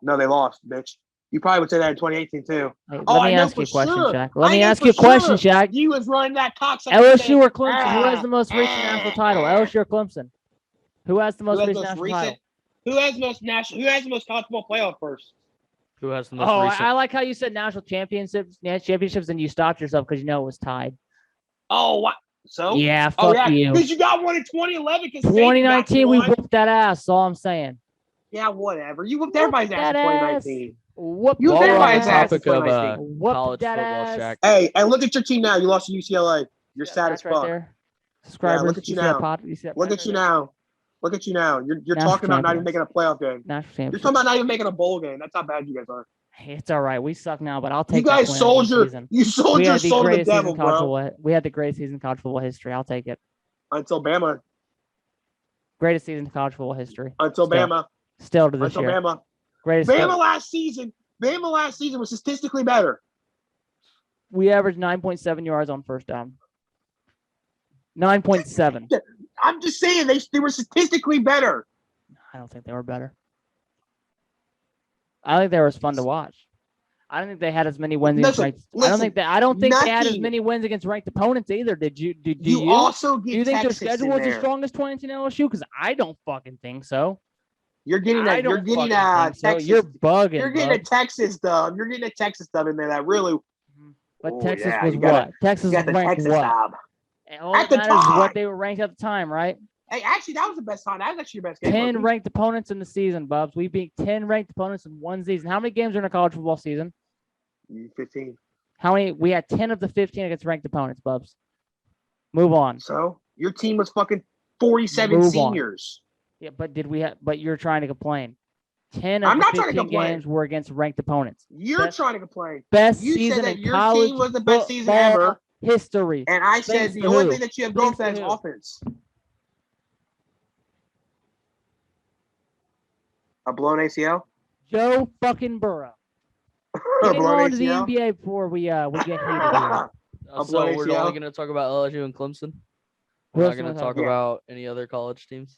no, they lost, bitch. You probably would say that in 2018 too. Hey, Oh, let I me know ask you a for question, sure. Shaq. Let I me know ask for you a question, sure. Shaq. You was running that cocksucker. LSU or Clemson? Who has the most recent national title? Ah. LSU or Clemson? Who has the Who most has recent most national recent? title? Who has most national? Who has the most college football playoff first? Who has the most Oh, recent? I like how you said national championships, and you stopped yourself because you know it was tied. Oh, what? So Yeah, oh fuck yeah, you. because you got one in 2011. 'cause Saban got 2019, we one. whooped that ass. That's all I'm saying. Yeah, whatever. You whooped everybody's ass in that ass. 2019. Whoop You While that we're on the everybody's ass ass. in topic of 2019. Whoop college that football, ass. Shaq. Hey, and look at your team now. You lost to UCLA. You're See that sad patch as right fuck. there? Subscribers. look at you see that now. pot- you see that Look patch at you right there? now. Look at you now. You're National talking about not even champions. making a playoff game. National You're championship. talking about not even making a bowl game. That's how bad you guys are. It's all right. We suck now, but I'll take You that guys win sold every your season. you sold We your had the soul to the greatest season devil, in college bro. football. We had the greatest season in college football history. I'll take it. Until Bama. Greatest season in college football history. Until Still. Bama. Still to this Until year. Bama. Greatest. Bama last season was statistically better. We averaged 9.7 yards on first down. 9.7. I'm just saying they were statistically better. I don't think they were better. I think they were as fun to watch. I don't think they had as many wins against ranked. I don't think they had as nothing. many wins against ranked opponents either. Did you? Do You you? also get Do you think Texas their schedule in was as there. strong as 2019 LSU? Because I don't fucking think so. You're getting I a don't you're getting fucking a think so. Texas. You're bugging. You're getting a bub. Texas dub. You're getting a Texas dub in there that really. But Oh, Texas yeah, was you gotta- what? Texas You got the ranked Texas what? dub. And all At that the matters is what time. they were ranked at the time, right? Hey, actually, that was the best time. That was actually your best game. 10 ranked opponents in the season, Bubs. We beat 10 ranked opponents in one season. How many games are in a college football season? 15. How many? We had 10 of the 15 against ranked opponents, Bubs. Move on. So your team was fucking 47 Move on. seniors. Yeah, but did we have? But you're trying to complain. 10 of I'm the not trying to 15 complain. games were against ranked opponents. You're Best- trying to complain. Best You season said that in your college team was the best season football ever, history. and I said Thanks the to only who? thing that you have going for that Thanks is to who? offense. A blown ACL. Joe fucking Burrow. A Getting blown on to the ACL. NBA before we get heated here. A So blown we're ACL? only going to talk about LSU and Clemson. Who We're else not do going we to talk about? about any other college teams.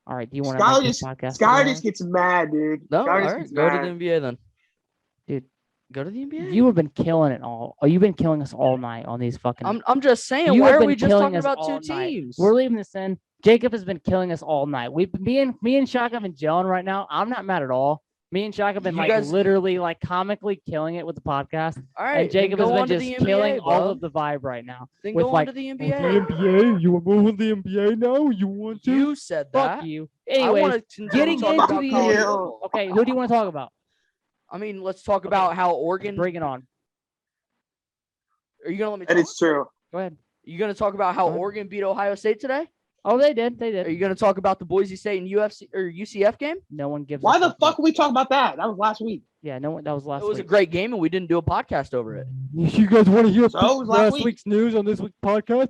All right, do you want to Skylar make this just podcast? Skylar together? just gets mad, dude. No, Skylar all just right. gets Go to mad. the NBA then. Dude. Go to the NBA. You have been killing it all. Oh, you've been killing us all night on these fucking. I'm just saying. You Why have are been we just killing talking us about all two night. teams? We're leaving this in. Jacob has been killing us all night. Me and Shaq have been gelling right now. I'm not mad at all. Me and Shaq have been You guys- literally comically killing it with the podcast. all right. And Jacob then has go been on to just the NBA, killing all bub. of the vibe right now. Then with go on to the NBA. NBA? You want to move on the NBA now? You want to? You said that. Fuck you. I Anyways, wanna continue getting talking into about the college Yeah. football. okay, who do you want to talk about? I mean, let's talk about how Oregon. Bring it on. Are you gonna let me? And Talk? it's true. Go ahead. You gonna talk about how Go ahead. Oregon beat Ohio State today? Oh, they did. They Are did. you gonna talk about the Boise State and UFC or UCF game? No one gives. Why a the fuck fuck about- are we talking about that? That was last week. Yeah, no one. That was last It was week. a great game, and we didn't do a podcast over it. You guys want to hear So it was last week. week's news on this week's podcast?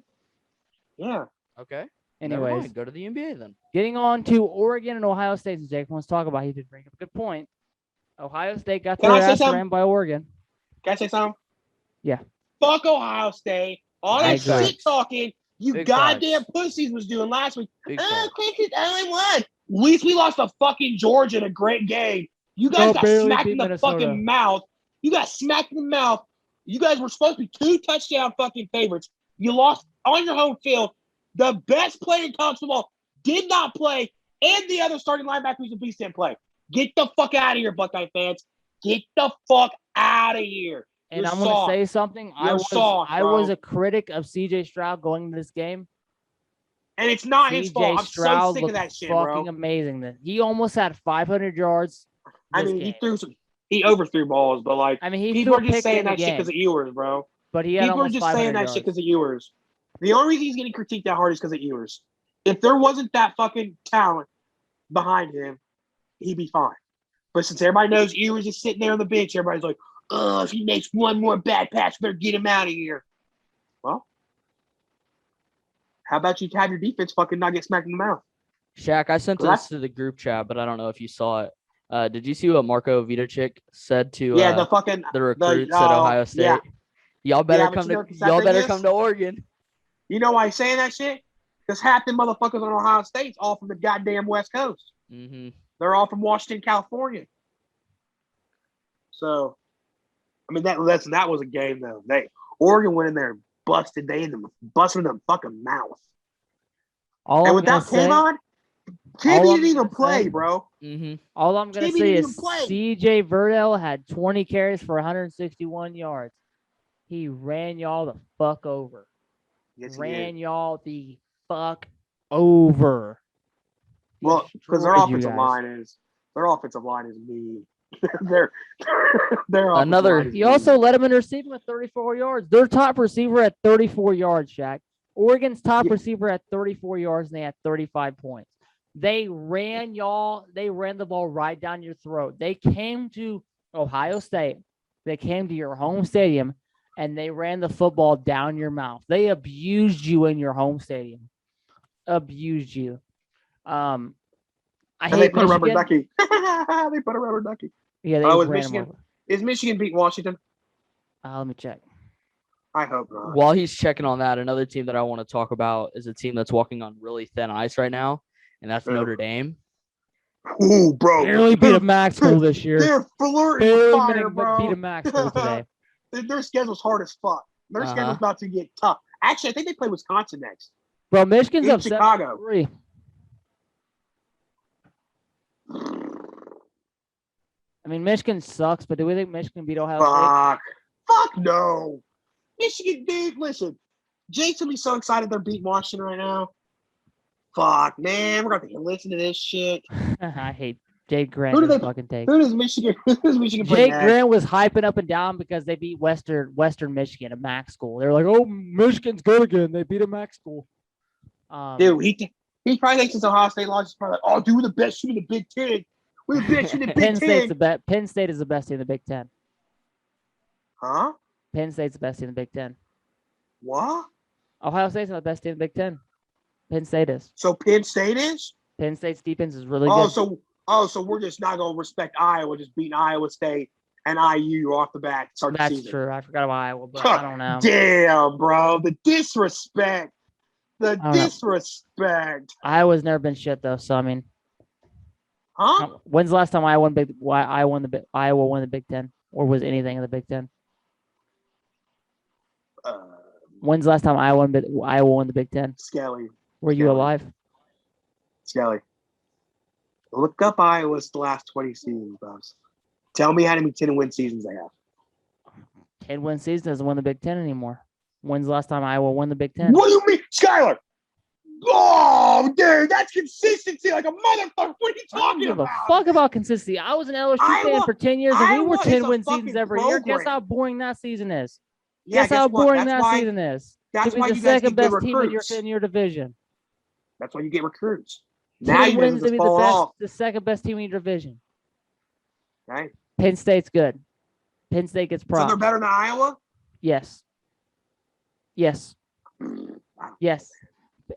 Yeah. Okay. Never Anyways, mind. Go to the NBA then. getting on to Oregon and Ohio State, and Jake wants to talk about. He did bring up a good point. Ohio State got Can their I say ass something? ran by Oregon. Can I say something? Yeah. Fuck Ohio State. All I that agree. shit talking you Big goddamn facts. pussies was doing last week. Big Oh, facts. Clemson only won. At least we lost to fucking Georgia in a great game. You guys No, got barely smacked beat in the Minnesota. fucking mouth. You got smacked in the mouth. You guys were supposed to be 2 touchdown fucking favorites. You lost on your home field. The best player in college football did not play, and the other starting linebackers and beast didn't play. Get the fuck out of here, Buckeye fans. Get the fuck out of here. And You're I'm going to soft. say something. You're soft, I was bro. a critic of CJ Stroud going into this game. And it's not his fault. I'm Stroud so sick of looked that shit, fucking bro. amazing. He almost had 500 yards. I this mean, game. he overthrew balls, but like, I mean, he people threw are a just pick saying in the that shit game, because of Ewers, bro. but he had People are almost just 500 saying that yards. shit because of Ewers. The only reason he's getting critiqued that hard is because of Ewers. If there wasn't that fucking talent behind him, he'd be fine. But since everybody knows Ewers is sitting there on the bench, everybody's like, oh, if he makes one more bad pass, better get him out of here. Well, how about you have your defense fucking not get smacked in the mouth? Shaq, I sent this to the group chat, but I don't know if you saw it. Did you see what Marco Vidicic said to the recruits at Ohio State? Yeah. Y'all better come to Oregon. You know why he's saying that shit? Because half the motherfuckers on Ohio State's all from the goddamn West Coast. Mm-hmm. They're all from Washington, California. So, I mean, that was a game though. Oregon went in there and busted them fucking mouth. And without Kayvon, Kimmy didn't even play, bro. Mm-hmm. All I'm gonna say is CJ Verdell had 20 carries for 161 yards. He ran y'all the fuck over. Yes, ran y'all the fuck over. Well, because their offensive line is mean. They're another. He also led him in receiving with 34 yards. Their top receiver at 34 yards, Shaq. Oregon's top receiver at 34 yards, and they had 35 points. They ran the ball right down your throat. They came to Ohio State. They came to your home stadium, and they ran the football down your mouth. They abused you in your home stadium. Abused you. They put a rubber ducky. They put a rubber ducky. Yeah, they ran him over. Is Michigan beat Washington? Let me check. I hope not. While he's checking on that, another team that I want to talk about is a team that's walking on really thin ice right now, and that's Notre Dame. Ooh, bro. Barely beat a MAC school this year. They're flirting with fire, bro. Beat a MAC school today. Their schedule's hard as fuck. Their schedule's about to get tough. Actually, I think they play Wisconsin next. Bro, Michigan's in up Chicago. 7-3. I mean, Michigan sucks, but do we think Michigan beat Ohio State? Fuck no. Michigan, dude, listen. Jake's going to be so excited they're beating Washington right now. Fuck, man. We're going to listen to this shit. I hate Jake Grant. Fucking take. Who does Michigan play? Jake Grant was hyping up and down because they beat Western Michigan, a MAC school. They're like, oh, Michigan's good again. They beat a MAC school. Dude, he probably thinks it's Ohio State launch. He's probably like, oh, dude, we're the best team in the Big Ten. We're the best team in the Big Ten. Penn State is the best team in the Big Ten. Huh? Penn State's the best team in the Big Ten. What? Ohio State's not the best team in the Big Ten. Penn State is. So Penn State is? Penn State's defense is really good. So we're just not going to respect Iowa, just beating Iowa State and IU off the bat. That's true. I forgot about Iowa, but I don't know. Damn, bro. The disrespect. Disrespect. Iowa's never been shit, though, so I mean. Huh? When's the last time Iowa won the Big Ten? Or was anything in the Big Ten? When's the last time Iowa won the Big Ten? Skelly. Were you alive? Skelly. Look up Iowa's last 20 seasons, Bubs. Tell me how many 10-win seasons they have. 10-win season doesn't win the Big Ten anymore. When's the last time Iowa won the Big Ten? What do you mean? Skylar! Oh, dude, that's consistency like a motherfucker. What are you talking about? Fuck about consistency. I was an LSU fan for 10 years, and we were 10-win seasons every year. Guess how boring that season is? Guess how boring that season is? That's why the second best team in your division. That's why you get recruits. Now you wins to be the second best team in your division. Right. Penn State's good. Penn State gets props. So they're better than Iowa? Yes.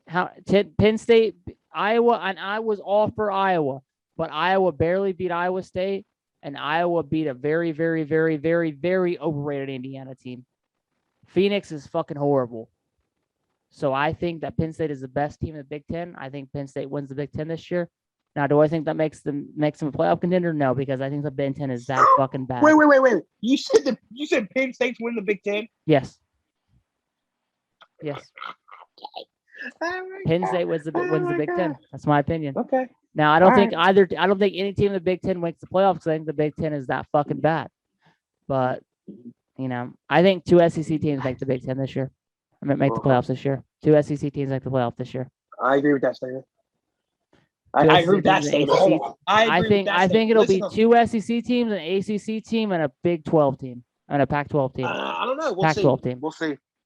Penn State, Iowa, and I was all for Iowa, but Iowa barely beat Iowa State, and Iowa beat a very, very, very, very, very overrated Indiana team. Phoenix is fucking horrible. So I think that Penn State is the best team in the Big Ten. I think Penn State wins the Big Ten this year. Now, do I think that makes them a playoff contender? No, because I think the Big Ten is that fucking bad. Wait. You said Penn State's win the Big Ten? Yes. Penn State wins the Big Ten. That's my opinion. Okay. Now I don't think any team in the Big Ten makes the playoffs because I think the Big Ten is that fucking bad. But I think 2 SEC teams make the Big Ten this year. I mean, make the playoffs this year. 2 SEC teams make the playoff this year. I agree with that statement. Two I agree with that SEC teams and statement. ACC. I agree with that I think it'll be Listen, 2 SEC teams, an ACC team, and a Big 12 team, and a Pac-12 team, I don't know. We'll see. Pac-12 team.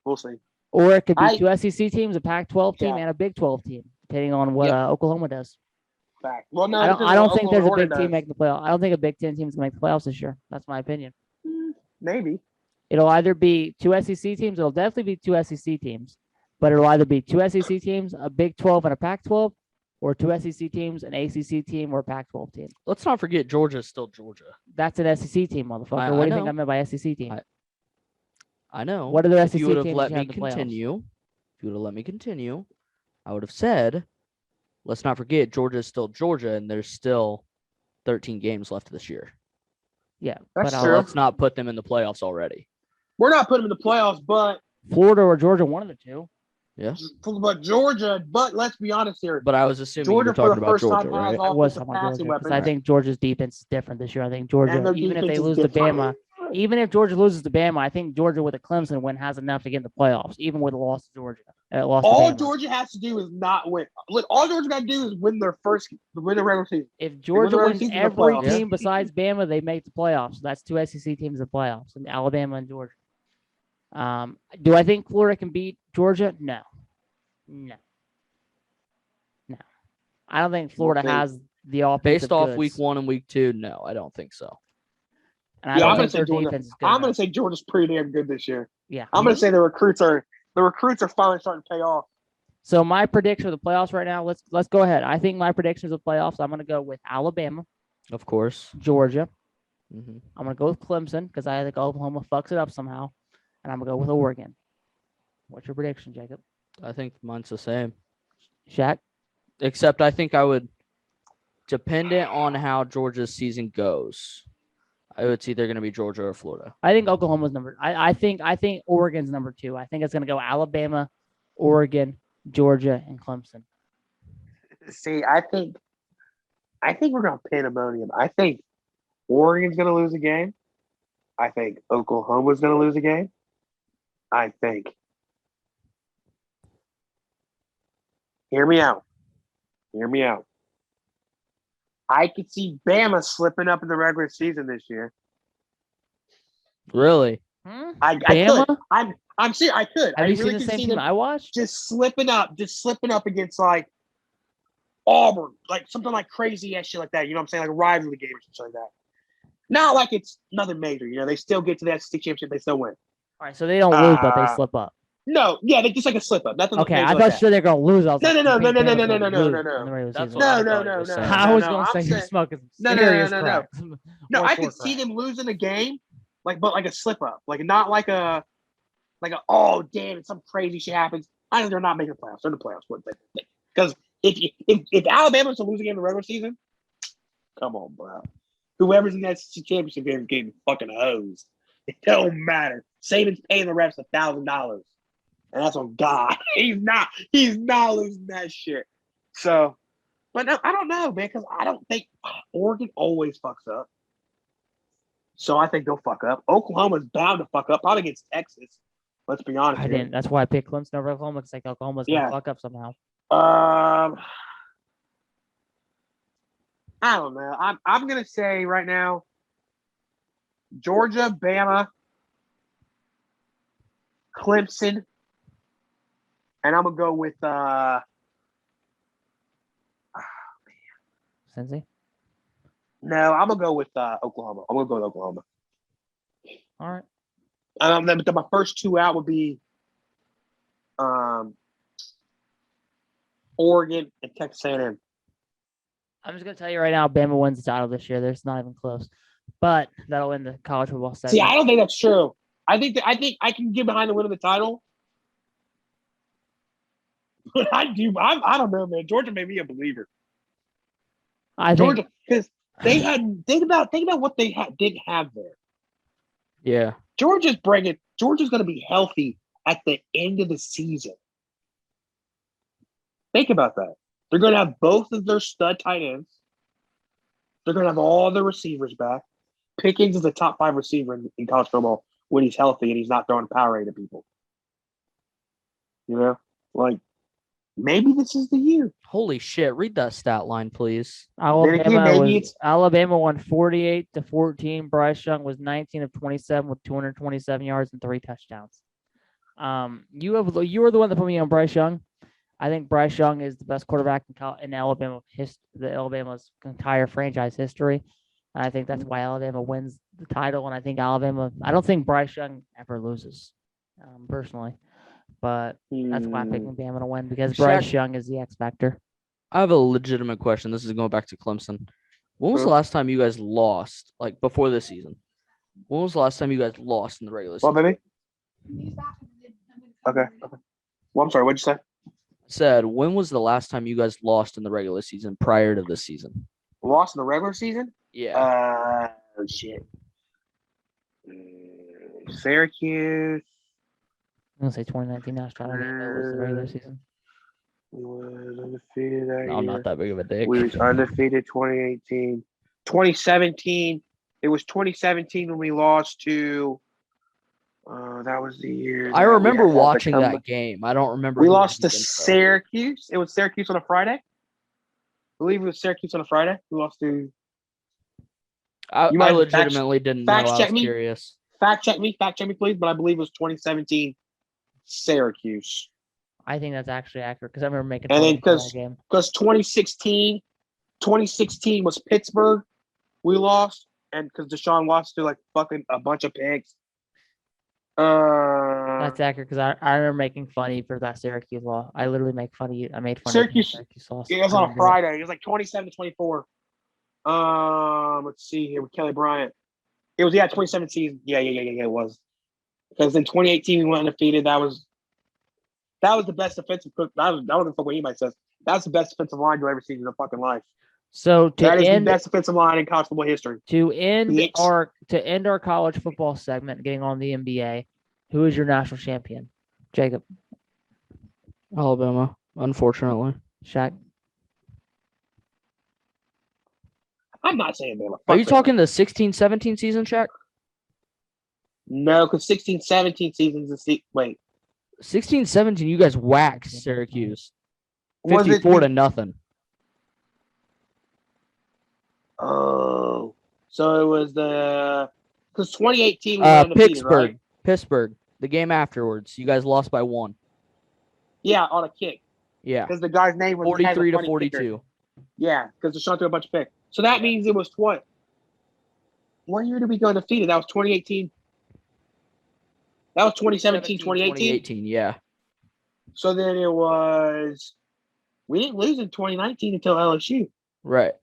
We'll see. Or it could be 2 SEC teams, a Pac-12 team, Yeah. and a Big 12 team, depending on what Oklahoma does. Fact. Well, no, I don't think there's a big does. team making the playoffs. I don't think a Big Ten team's gonna make the playoffs this year. That's my opinion. Maybe. It'll either be 2 SEC teams. It'll definitely be 2 SEC teams, but it'll either be 2 SEC teams, a Big 12, and a Pac-12, or 2 SEC teams, an ACC team, or a Pac-12 team. Let's not forget Georgia's still Georgia. That's an SEC team, motherfucker. I What do you know. think I meant by SEC team? I know. What are the If SEC you would have teams let you me have in the playoffs? continue, if you would have let me continue, I would have said, let's not forget Georgia's still Georgia, and there's still 13 games left this year. Yeah, That's but So true. let's not put them in the playoffs already. We're not putting them in the playoffs, but Florida or Georgia, one of the two. Yeah. Georgia. But let's be honest here. But I was assuming Georgia you were for talking the about first Georgia, time has right? I was offensive talking about passing Georgia because weapons. I think Georgia's defense is different this year. I think And Georgia, their even if they defense is lose to different. Bama, even if Georgia loses to Bama, I think Georgia with a Clemson win has enough to get in the playoffs, even with a loss to Georgia. Loss to All Bama. Georgia has to do is not win. Look, all Georgia got to do is win their regular season. If Georgia regular wins season, the every playoffs. team besides Bama, they make the playoffs. That's 2 SEC teams in the playoffs, and Alabama and Georgia. Do I think Florida can beat Georgia? No. I don't think Florida Okay. has the offensive Based off goods. week 1 and week 2, no, I don't think so. And I Yeah, don't I'm gonna think say their Georgia. defense is good I'm going to enough. say Georgia's pretty damn good this year. Yeah. I'm going to say the recruits are finally starting to pay off. So my prediction of the playoffs right now, let's go ahead. I think my predictions of playoffs, I'm going to go with Alabama, Of course. Georgia. Hmm. I'm going to go with Clemson because I think Oklahoma fucks it up somehow. And I'm going to go with Oregon. What's your prediction, Jacob? I think mine's the same. Shaq? Except I think I would, dependent on how Georgia's season goes, it's either going to be Georgia or Florida. I think Oklahoma's number. I think Oregon's number 2. I think it's going to go Alabama, Oregon, Georgia, and Clemson. See, I think we're going to pandemonium. I think Oregon's going to lose a game. I think Oklahoma's going to lose a game. I think. Hear me out. I could see Bama slipping up in the regular season this year. Really? I Bama? could. I'm serious. I could. Have I you really seen the could same see team them I watched? just slipping up against like Auburn, like something like crazy ass shit like that. You know what I'm saying? Like a rivalry game or something like that. Not like it's nothing major. You know, they still get to that SEC championship. They still win. All right, so they don't lose, but they slip up. No, yeah, they just like a slip up. Nothing. Okay, major I like thought that. sure they're going to lose. I was No, like, no, you no, think no, no, Bama's no, gonna no, no, lose no, no. in the regular That's season? what I No, thought no, you were no, saying. I was no, going to I'm say you're saying- smoking No, no, serious no, no, no. crack. No, I Hardcore could see crack. them losing a game, but like a slip up, like not like a oh damn, some crazy shit happens. I think they're not making the playoffs. They're in the playoffs. Because if Alabama's to lose a game in the regular season, come on, bro. Whoever's in that championship game is getting fucking hosed. It don't matter. Saban's paying the refs $1,000, and that's on God. He's not losing that shit. So, but no, I don't know, man, because I don't think Oregon always fucks up. So I think they'll fuck up. Oklahoma's bound to fuck up, probably against Texas. Let's be honest. I here. didn't. That's why I picked Clemson over Oklahoma because like Oklahoma's going Yeah. to fuck up somehow. I don't know. I'm gonna say right now, Georgia, Bama, Clemson, and I'm gonna go with Cincy? no, I'm gonna go with Oklahoma. I'm gonna go with Oklahoma. All right. Then my first two out would be Oregon and Texas A&M. I'm just going to tell you right now, Bama wins the title this year. There's not even close. But that'll end the college football segment. See, I don't think that's true. I think I can get behind the win of the title. But I don't know, man. Georgia made me a believer. I think Georgia, because they had think about what they didn't have there. Yeah. Georgia's going to be healthy at the end of the season. Think about that. They're going to have both of their stud tight ends. They're going to have all their receivers back. Pickens is a top 5 receiver in college football. when he's healthy and he's not throwing Powerade at people. You know, like maybe this is the year. Holy shit! Read that stat line, please. Alabama won 48-14. Bryce Young was 19 of 27 with 227 yards and 3 touchdowns. You were the one that put me on Bryce Young. I think Bryce Young is the best quarterback in Alabama's entire franchise history. And I think that's why Alabama wins the title. And I think I don't think Bryce Young ever loses, personally. But that's why I'm picking Bama to win, because Bryce Young is the X factor. I have a legitimate question. This is going back to Clemson. When was the last time you guys lost, like before this season? When was the last time you guys lost in the regular season? Well, baby. Okay. Well, I'm sorry. What'd you say? Said, when was the last time you guys lost in the regular season prior to this season? Lost in the regular season? Yeah. Shit. Syracuse. I'm going to say 2019 national game. That was the regular season. We was undefeated that year. I'm not that big of a dick. We was undefeated 2018. 2017. It was 2017 when we lost to that was the year. I remember watching that game. I don't remember. We lost to Syracuse. It was Syracuse on a Friday. I believe it was Syracuse on a Friday. We lost to. I legitimately didn't know. I was curious. Fact check me, please. But I believe it was 2017 Syracuse. I think that's actually accurate because I remember making. And then because 2016 was Pittsburgh, we lost, and because Deshaun lost to like fucking a bunch of picks. That's accurate because I remember making fun of you for that Syracuse loss. I literally make fun of you. I made fun of you for Syracuse loss. It was on a Friday. It was like 27-24. Let's see here with Kelly Bryant. It was 2017. Yeah. It was because in 2018 we went undefeated. That was the best defensive. That wasn't what anybody says. That's the best defensive line you'll ever see in your fucking life. So that is the best defensive line in college football history. To end our college football segment, getting on the NBA, who is your national champion? Jacob. Alabama, unfortunately. Shaq. I'm not saying Bama. Are you talking the 16-17 season, Shaq? No, because 16-17 seasons is wait. 16-17, you guys whacked Syracuse. 54-0. Oh, so it was because 2018 was undefeated, Pittsburgh, right? Pittsburgh. The game afterwards, you guys lost by 1. Yeah, on a kick. Yeah, because the guy's name was 43-42. Yeah, because Deshaun threw a bunch of picks. So that means it was what year did we go undefeated? That was 2018. That was 2017, 2018. Yeah. So then it was. We didn't lose in 2019 until LSU. Right.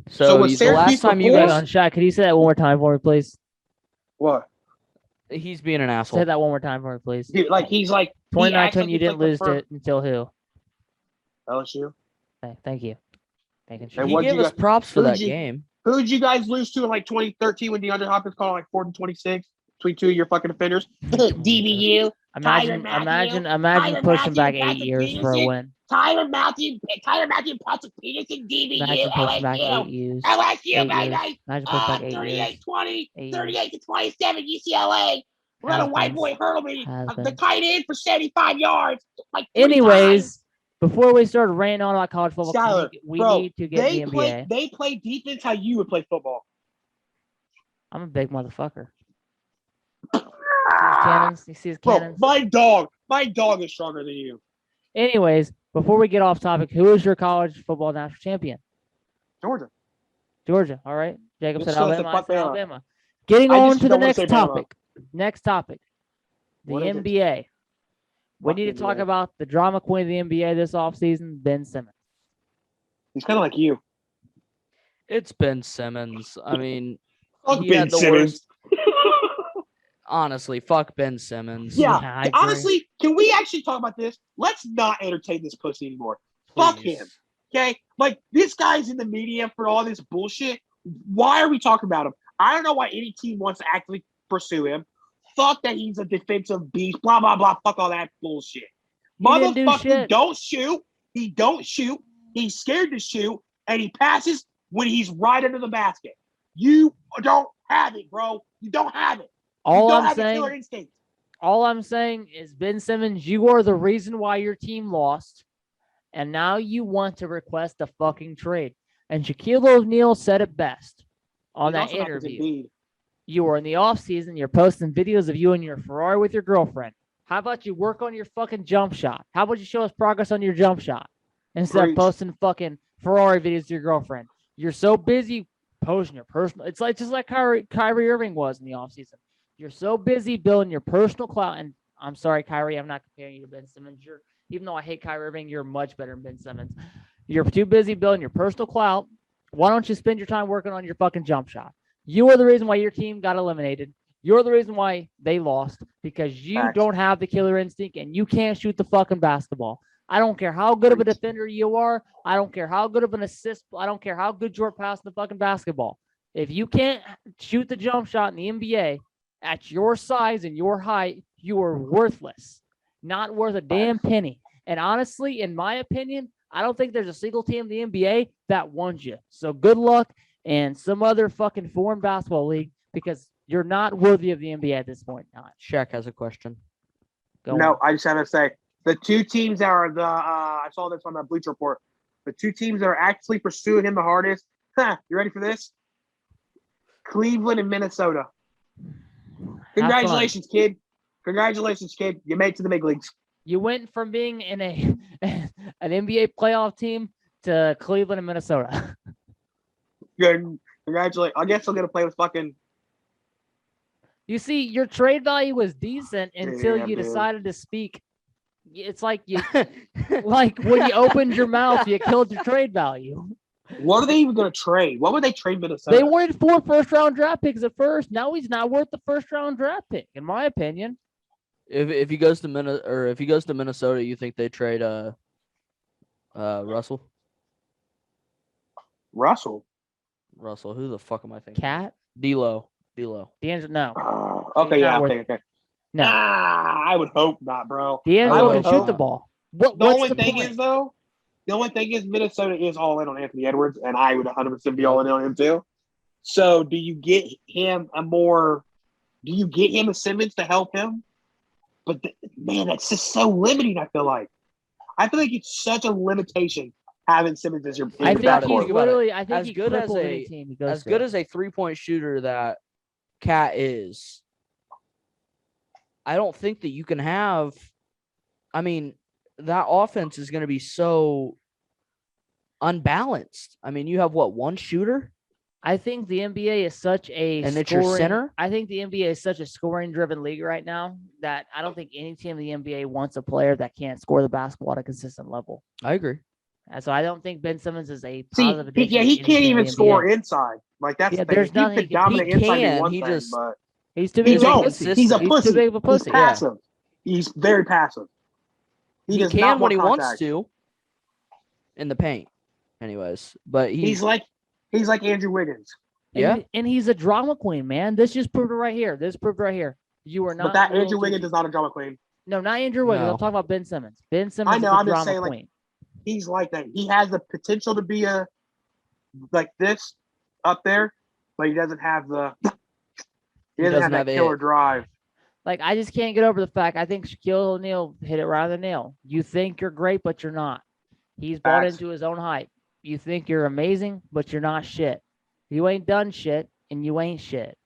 So the last time you guys on Shaq, could you say that one more time for me, please? What? He's being an asshole. Say that one more time for me, please. Dude, he's like 2019. You didn't lose it until who? LSU. Okay, thank you. Sure. He gave us props for that game. Who did you guys lose to in 2013 when DeAndre Hopkins called 4th and 26 between 2 of your fucking defenders? DBU. Imagine pushing back 8 years for a win. Tyler Matthew, Patrick Peterson, DBU, imagine pushing back 8 years. LSU, baby. Imagine pushing back 8 years. 38-27, UCLA. Let a white boy hurdle me. The tight end for 75 yards. Anyways, before we start ranting on about college football, Skyler, we need to get the NBA. They play defense how you would play football. I'm a big motherfucker. Cannons. You see his cannons? Bro, my dog is stronger than you. Anyways, before we get off topic, who is your college football national champion? Georgia. All right. Jacob said Alabama. Getting on to the next topic. Next topic. The NBA. We need to talk about the drama queen of the NBA this offseason, Ben Simmons. He's kind of like you. It's Ben Simmons. I mean, fuck Ben Simmons. Honestly, fuck Ben Simmons. Yeah, honestly, can we actually talk about this? Let's not entertain this pussy anymore. Please. Fuck him. Okay? This guy's in the media for all this bullshit. Why are we talking about him? I don't know why any team wants to actually pursue him. Fuck that he's a defensive beast. Blah, blah, blah. Fuck all that bullshit. Motherfucker don't shoot. He don't shoot. He's scared to shoot. And he passes when he's right under the basket. You don't have it, bro. You don't have it. You All don't I'm have the saying, killer instinct. all I'm saying is, Ben Simmons, you are the reason why your team lost, and now you want to request a fucking trade. And Shaquille O'Neal said it best on He's that also not with interview. Embiid. You were in the off season. You're posting videos of you and your Ferrari with your girlfriend. How about you work on your fucking jump shot? How about you show us progress on your jump shot instead Preach. of posting fucking Ferrari videos to your girlfriend? You're so busy posting your personal. It's like just like Kyrie Irving was in the offseason. You're so busy building your personal clout. And I'm sorry, Kyrie, I'm not comparing you to Ben Simmons. Even though I hate Kyrie Irving, you're much better than Ben Simmons. You're too busy building your personal clout. Why don't you spend your time working on your fucking jump shot? You are the reason why your team got eliminated. You're the reason why they lost, because you Facts. don't have the killer instinct and you can't shoot the fucking basketball. I don't care how good of a defender you are. I don't care how good of an assist. I don't care how good you're passing the fucking basketball. If you can't shoot the jump shot in the NBA at your size and your height, you are worthless. Not worth a damn penny. And honestly, in my opinion, I don't think there's a single team in the NBA that wants you. So good luck in some other fucking foreign basketball league, because you're not worthy of the NBA at this point in time. Shaq has a question. Go No, on. I just had to say the two teams that are I saw this on the Bleacher Report. The two teams that are actually pursuing him the hardest. You ready for this? Cleveland and Minnesota. Congratulations, kid. Congratulations, kid. You made it to the big leagues. You went from being in an NBA playoff team to Cleveland and Minnesota. Good. Congratulations. I guess I'm gonna play with fucking. You see, your trade value was decent until Yeah, you man. decided to speak. It's like you, like when you opened your mouth, you killed your trade value. What are they even gonna trade? What would they trade Minnesota? They wanted 4 first-round draft picks at first. Now he's not worth the first-round draft pick, in my opinion. If he goes to Minnesota, you think they trade Russell? Russell. Russell, who the fuck am I thinking? Cat, D'Lo. D'Angelo, no, Okay, He's yeah, not okay. no. I would hope not, bro. D'Angelo I can would shoot hope- the ball. The What's only the thing point? is, though, Minnesota is all in on Anthony Edwards, and I would 100% be all in on him too. So, do you get him a Simmons to help him? But man, that's just so limiting. I feel like it's such a limitation having Simmons as your. I your think about it. he's backcourt. Think about it. literally. I think As he good as crippled a- any team he goes As to. good as a 3-point shooter that Cat is, I don't think that you can have. I mean, that offense is going to be so unbalanced. I mean, you have one shooter? I think the NBA is such a And it's your center? I think the NBA is such a scoring-driven league right now that I don't think any team in the NBA wants a player that can't score the basketball at a consistent level. I agree. And so I don't think Ben Simmons is a See, positive addition. he to any can't team in even the score NBA. inside. Like that's Yeah, the thing. there's If you nothing could he can- dominate he inside can, be one he thing, just- but He's too he big. don't. consistent. He's a He's too pussy. big of a He's pussy. Yeah. passive. He's very passive. He He does can not when want he wants contact. to in the paint. Anyways, but He's like Andrew Wiggins. yeah. And he's a drama queen, man. This just proved it right here. This proved it right here. You are not. But that loyal Andrew to- Wiggins is not a drama queen. No, not Andrew Wiggins. No. I'm talking about Ben Simmons. Ben Simmons I know, is a I'm just drama saying, like, queen. He's like that. He has the potential to be a like this up there, but he doesn't have the doesn't that have killer it. drive. Like, I just can't get over the fact. I think Shaquille O'Neal hit it right on the nail. You think you're great, but you're not. He's bought Facts. into his own hype. You think you're amazing, but you're not shit. You ain't done shit, and you ain't shit.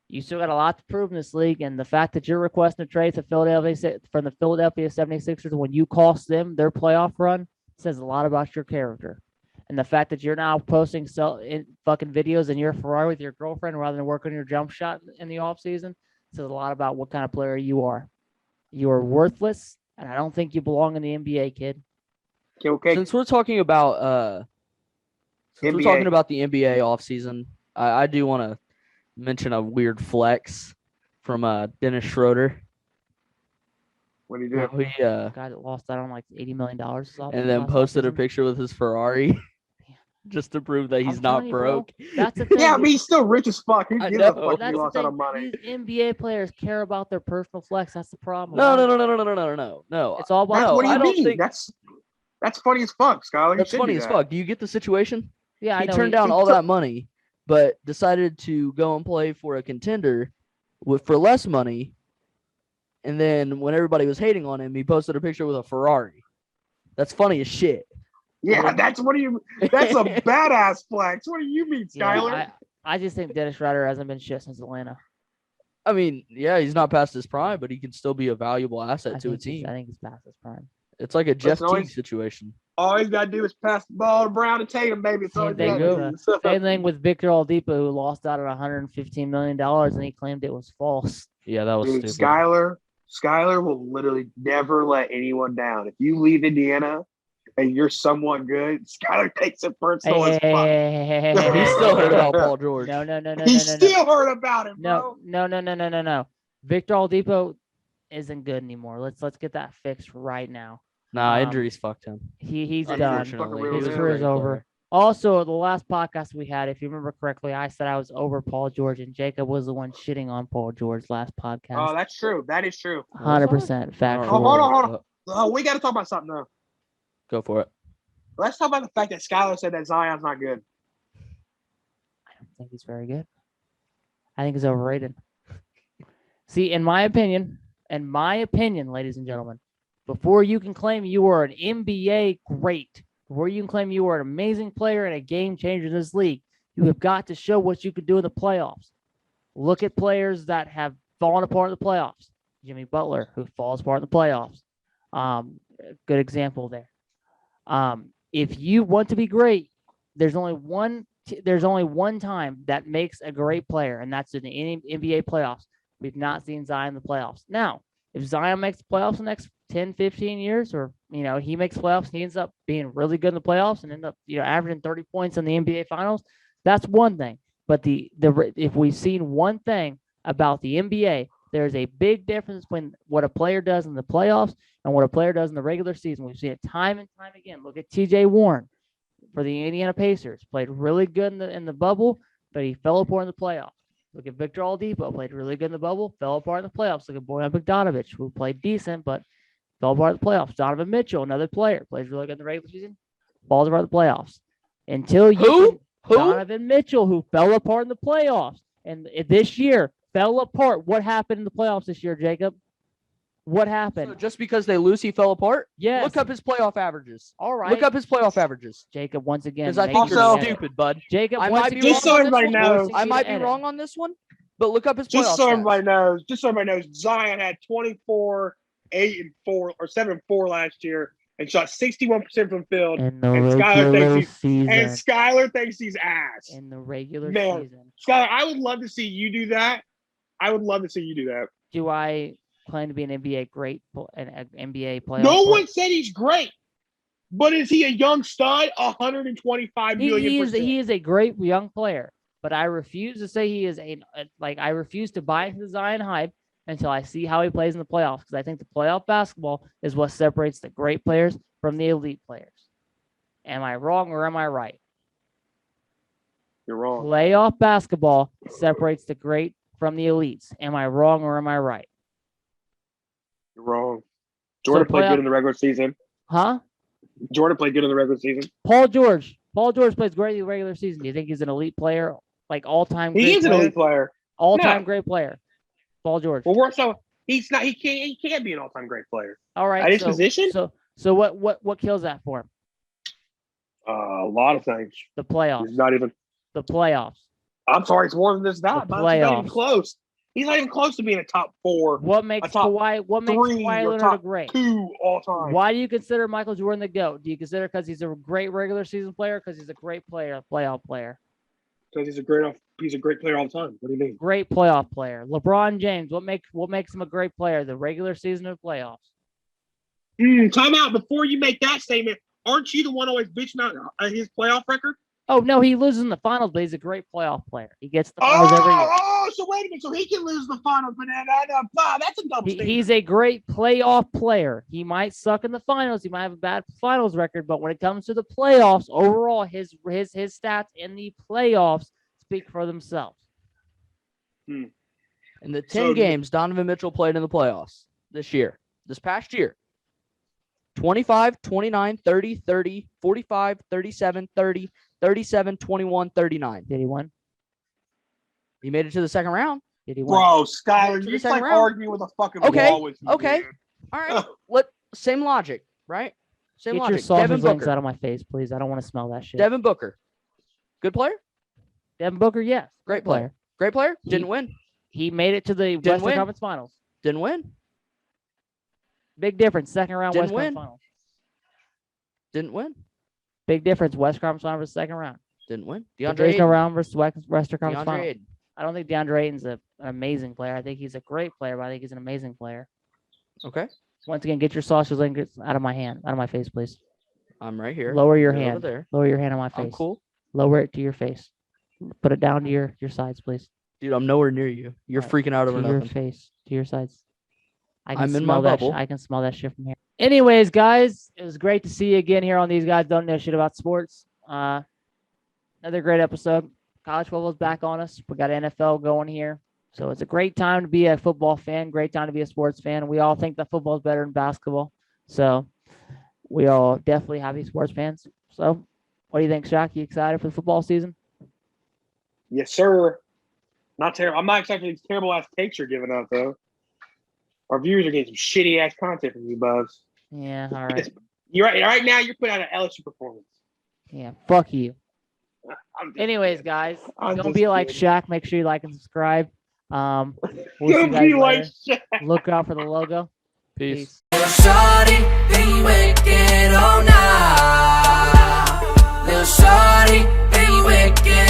You still got a lot to prove in this league, and the fact that you're requesting a trade from the Philadelphia 76ers when you cost them their playoff run says a lot about your character. And the fact that you're now posting fucking videos in your Ferrari with your girlfriend rather than working on your jump shot in the offseason says a lot about what kind of player you are. You are worthless, and I don't think you belong in the NBA, kid. Okay. Since we're talking about NBA. the NBA offseason, I do want to mention a weird flex from Dennis Schroeder. What do you do? How he Guy that lost out on like $80 million. and then posted a picture with his Ferrari just to prove that he's I'm not telling you, bro. broke. That's the thing. Yeah, but he's still rich as fuck. He I gives know. a fuck if That's he the lost out thing. on money. These NBA players care about their personal flex. That's the problem. No. It's all about. That's No, what I you don't mean. think- That's funny as fuck, Skylar. You That's should funny do as that. fuck. Do you get the situation? Yeah, I He know. turned down he all took- that money but decided to go and play for a contender for less money. And then when everybody was hating on him, he posted a picture with a Ferrari. That's funny as shit. Yeah, that's a badass flex. What do you mean, Skyler? Yeah, I just think Dennis Ryder hasn't been shit since Atlanta. I mean, yeah, he's not past his prime, but he can still be a valuable asset to a team. I think he's past his prime. It's like a Jeff Listen, Teague situation. All he's got to do is pass the ball to Brown and Tatum, baby. It's all he's Same got thing, to do. Same thing with Victor Oladipo, who lost out at $115 million, and he claimed it was false. Yeah, that was Dude, stupid. Skyler will literally never let anyone down. If you leave Indiana and you're somewhat good, Skyler takes it personal as fuck. He still heard about Paul George. No. He still heard about it, bro. No. Victor Oladipo isn't good anymore. Let's get that fixed right now. Nah, injuries fucked him. He's done. Unfortunately, His he was a career's great over. player. Also, the last podcast we had, if you remember correctly, I said I was over Paul George, and Jacob was the one shitting on Paul George last Oh, podcast. that's true. That is true. 100% factual. hold on. Oh, we got to talk about something, though. Go for it. Let's talk about the fact that Skyler said that Zion's not good. I don't think he's very good. I think he's overrated. See, in my opinion, ladies and gentlemen, before you can claim you are an NBA great, before you can claim you are an amazing player and a game changer in this league, you have got to show what you could do in the playoffs. Look at players that have fallen apart in the playoffs. Jimmy Butler, who falls apart in the playoffs. Good example there. If you want to be great, there's only one time that makes a great player, and that's in the NBA playoffs. We've not seen Zion in the playoffs. Now, if Zion makes the playoffs in the next 10, 15 years, or he makes playoffs, he ends up being really good in the playoffs and end up averaging 30 points in the NBA Finals, that's one thing. But if we've seen one thing about the NBA, there's a big difference between what a player does in the playoffs and what a player does in the regular season. We've seen it time and time again. Look at T.J. Warren for the Indiana Pacers. Played really good in the bubble, but he fell apart in the playoffs. Look at Victor Oladipo. Played really good in the bubble, fell apart in the playoffs. Look at Bojan Bogdanovic, who played decent, but fell apart in the playoffs. Donovan Mitchell, another player, plays really good in the regular season, falls apart in the playoffs. Donovan Mitchell, who fell apart in the playoffs. And this year, fell apart. What happened in the playoffs this year, Jacob? What happened? So just because they lose, he fell apart? Yes. Look up his playoff averages. All right. Look up his playoff averages. Jacob, once again. Because I think Also- you're stupid, bud. Jacob, I once might be again, Just so everybody knows. I might be wrong on this one, but look up his playoff Just so stats. everybody knows, Zion had 24, 8, and 4, or 7 and 4 last year, and shot 61% from field. In the And Skyler regular thinks season. And Skyler thinks he's ass. In the regular Man. season. Skyler, I would love to see you do that. Do I claim to be an NBA great, an NBA player? No one said he's great, but is he a young stud? 125 million %. He is a great young player, but I refuse to say he is I refuse to buy into the Zion hype until I see how he plays in the playoffs, because I think the playoff basketball is what separates the great players from the elite players. Am I wrong or am I right? You're wrong. Playoff basketball separates the great from the elites. Am I wrong or am I right? You're wrong. Jordan played good in the regular season. Huh? Jordan played good in the regular season. Paul George plays great in the regular season. Do you think he's an elite player, like all-time great He is an player? elite player. All-time No. great player. Paul George. Well, we're so he's not. He can't be an all-time great player All right. at his position. So what kills that for him? A lot of things. The playoffs. He's not even. The playoffs. I'm sorry, it's more than this. Not. The He's not even playoffs. close. He's not even close to being a top 4, What makes top Kawhi? What makes 3, Kawhi or Leonard a top great? 2 all time. Why do you consider Michael Jordan the GOAT? Do you consider because he's a great regular season player, because he's a great player, playoff player? Because he's a great player all the time. What do you mean? Great playoff player. LeBron James. What makes him a great player? The regular season or playoffs? Time out. Before you make that statement, aren't you the one always bitching out his playoff record? Oh no, he loses in the finals, but he's a great playoff player. He gets the finals every year. So wait a minute. So he can lose the finals, but that's a double standard. He's a great playoff player. He might suck in the finals. He might have a bad finals record, but when it comes to the playoffs, overall, his stats in the playoffs speak for themselves. In the 10 games Donovan Mitchell played in the playoffs this past year, 25, 29, 30, 30, 45, 37, 30, 37, 21, 39. Did he win? He made it to the second round. Did he win? Bro, To Skyler, the you're second like round. arguing with a fucking Okay, wall with me. okay. dude. All right. Same logic, right? Same Get your logic. sausage Devin links Booker. out of my face, please. I don't want to smell that shit. Devin Booker. Good player. Devin Booker, yes. Great player. Great player. Didn't win. He made it to the Didn't Western win. Conference Finals. Didn't win. Big difference. Second round Didn't Western win. Conference Finals. Didn't win. Big difference. Western Conference Finals, second round. Didn't win. DeAndre Divisional Ayton. round versus Western Conference DeAndre Finals. Ayton. I don't think DeAndre Ayton's an amazing player. I think he's a great player, but I think he's an amazing player. Okay. Once again, get your sausage links out of my face, please. I'm right here. Lower your Get over hand. there. Lower your hand on my face. I'm cool. Lower it to your face. Put it down to your sides, please. Dude, I'm nowhere near you. You're Right. freaking out over To your nothing. face, to your sides. I can I'm in smell my that. bubble. I can smell that shit from here. Anyways, guys, it was great to see you again here on These Guys Don't Know Shit About Sports. Another great episode. College football's back on us. We got NFL going here. So it's a great time to be a football fan, great time to be a sports fan. We all think that football is better than basketball. So we all definitely happy sports fans. So what do you think, Shaq? You excited for the football season? Yes, sir. Not terrible. I'm not expecting these terrible ass takes you're giving out though. Our viewers are getting some shitty ass content from you, Buzz. Yeah, all right. You're right now. You're putting out an LSU performance. Yeah, fuck you. I'm just Anyways, kidding. guys, I'm don't just be like kidding. Shaq. Make sure you like and subscribe. We'll see you Don't guys be later. like shit. Look out for the logo. Peace. Peace. Shawty, then you ain't get all night.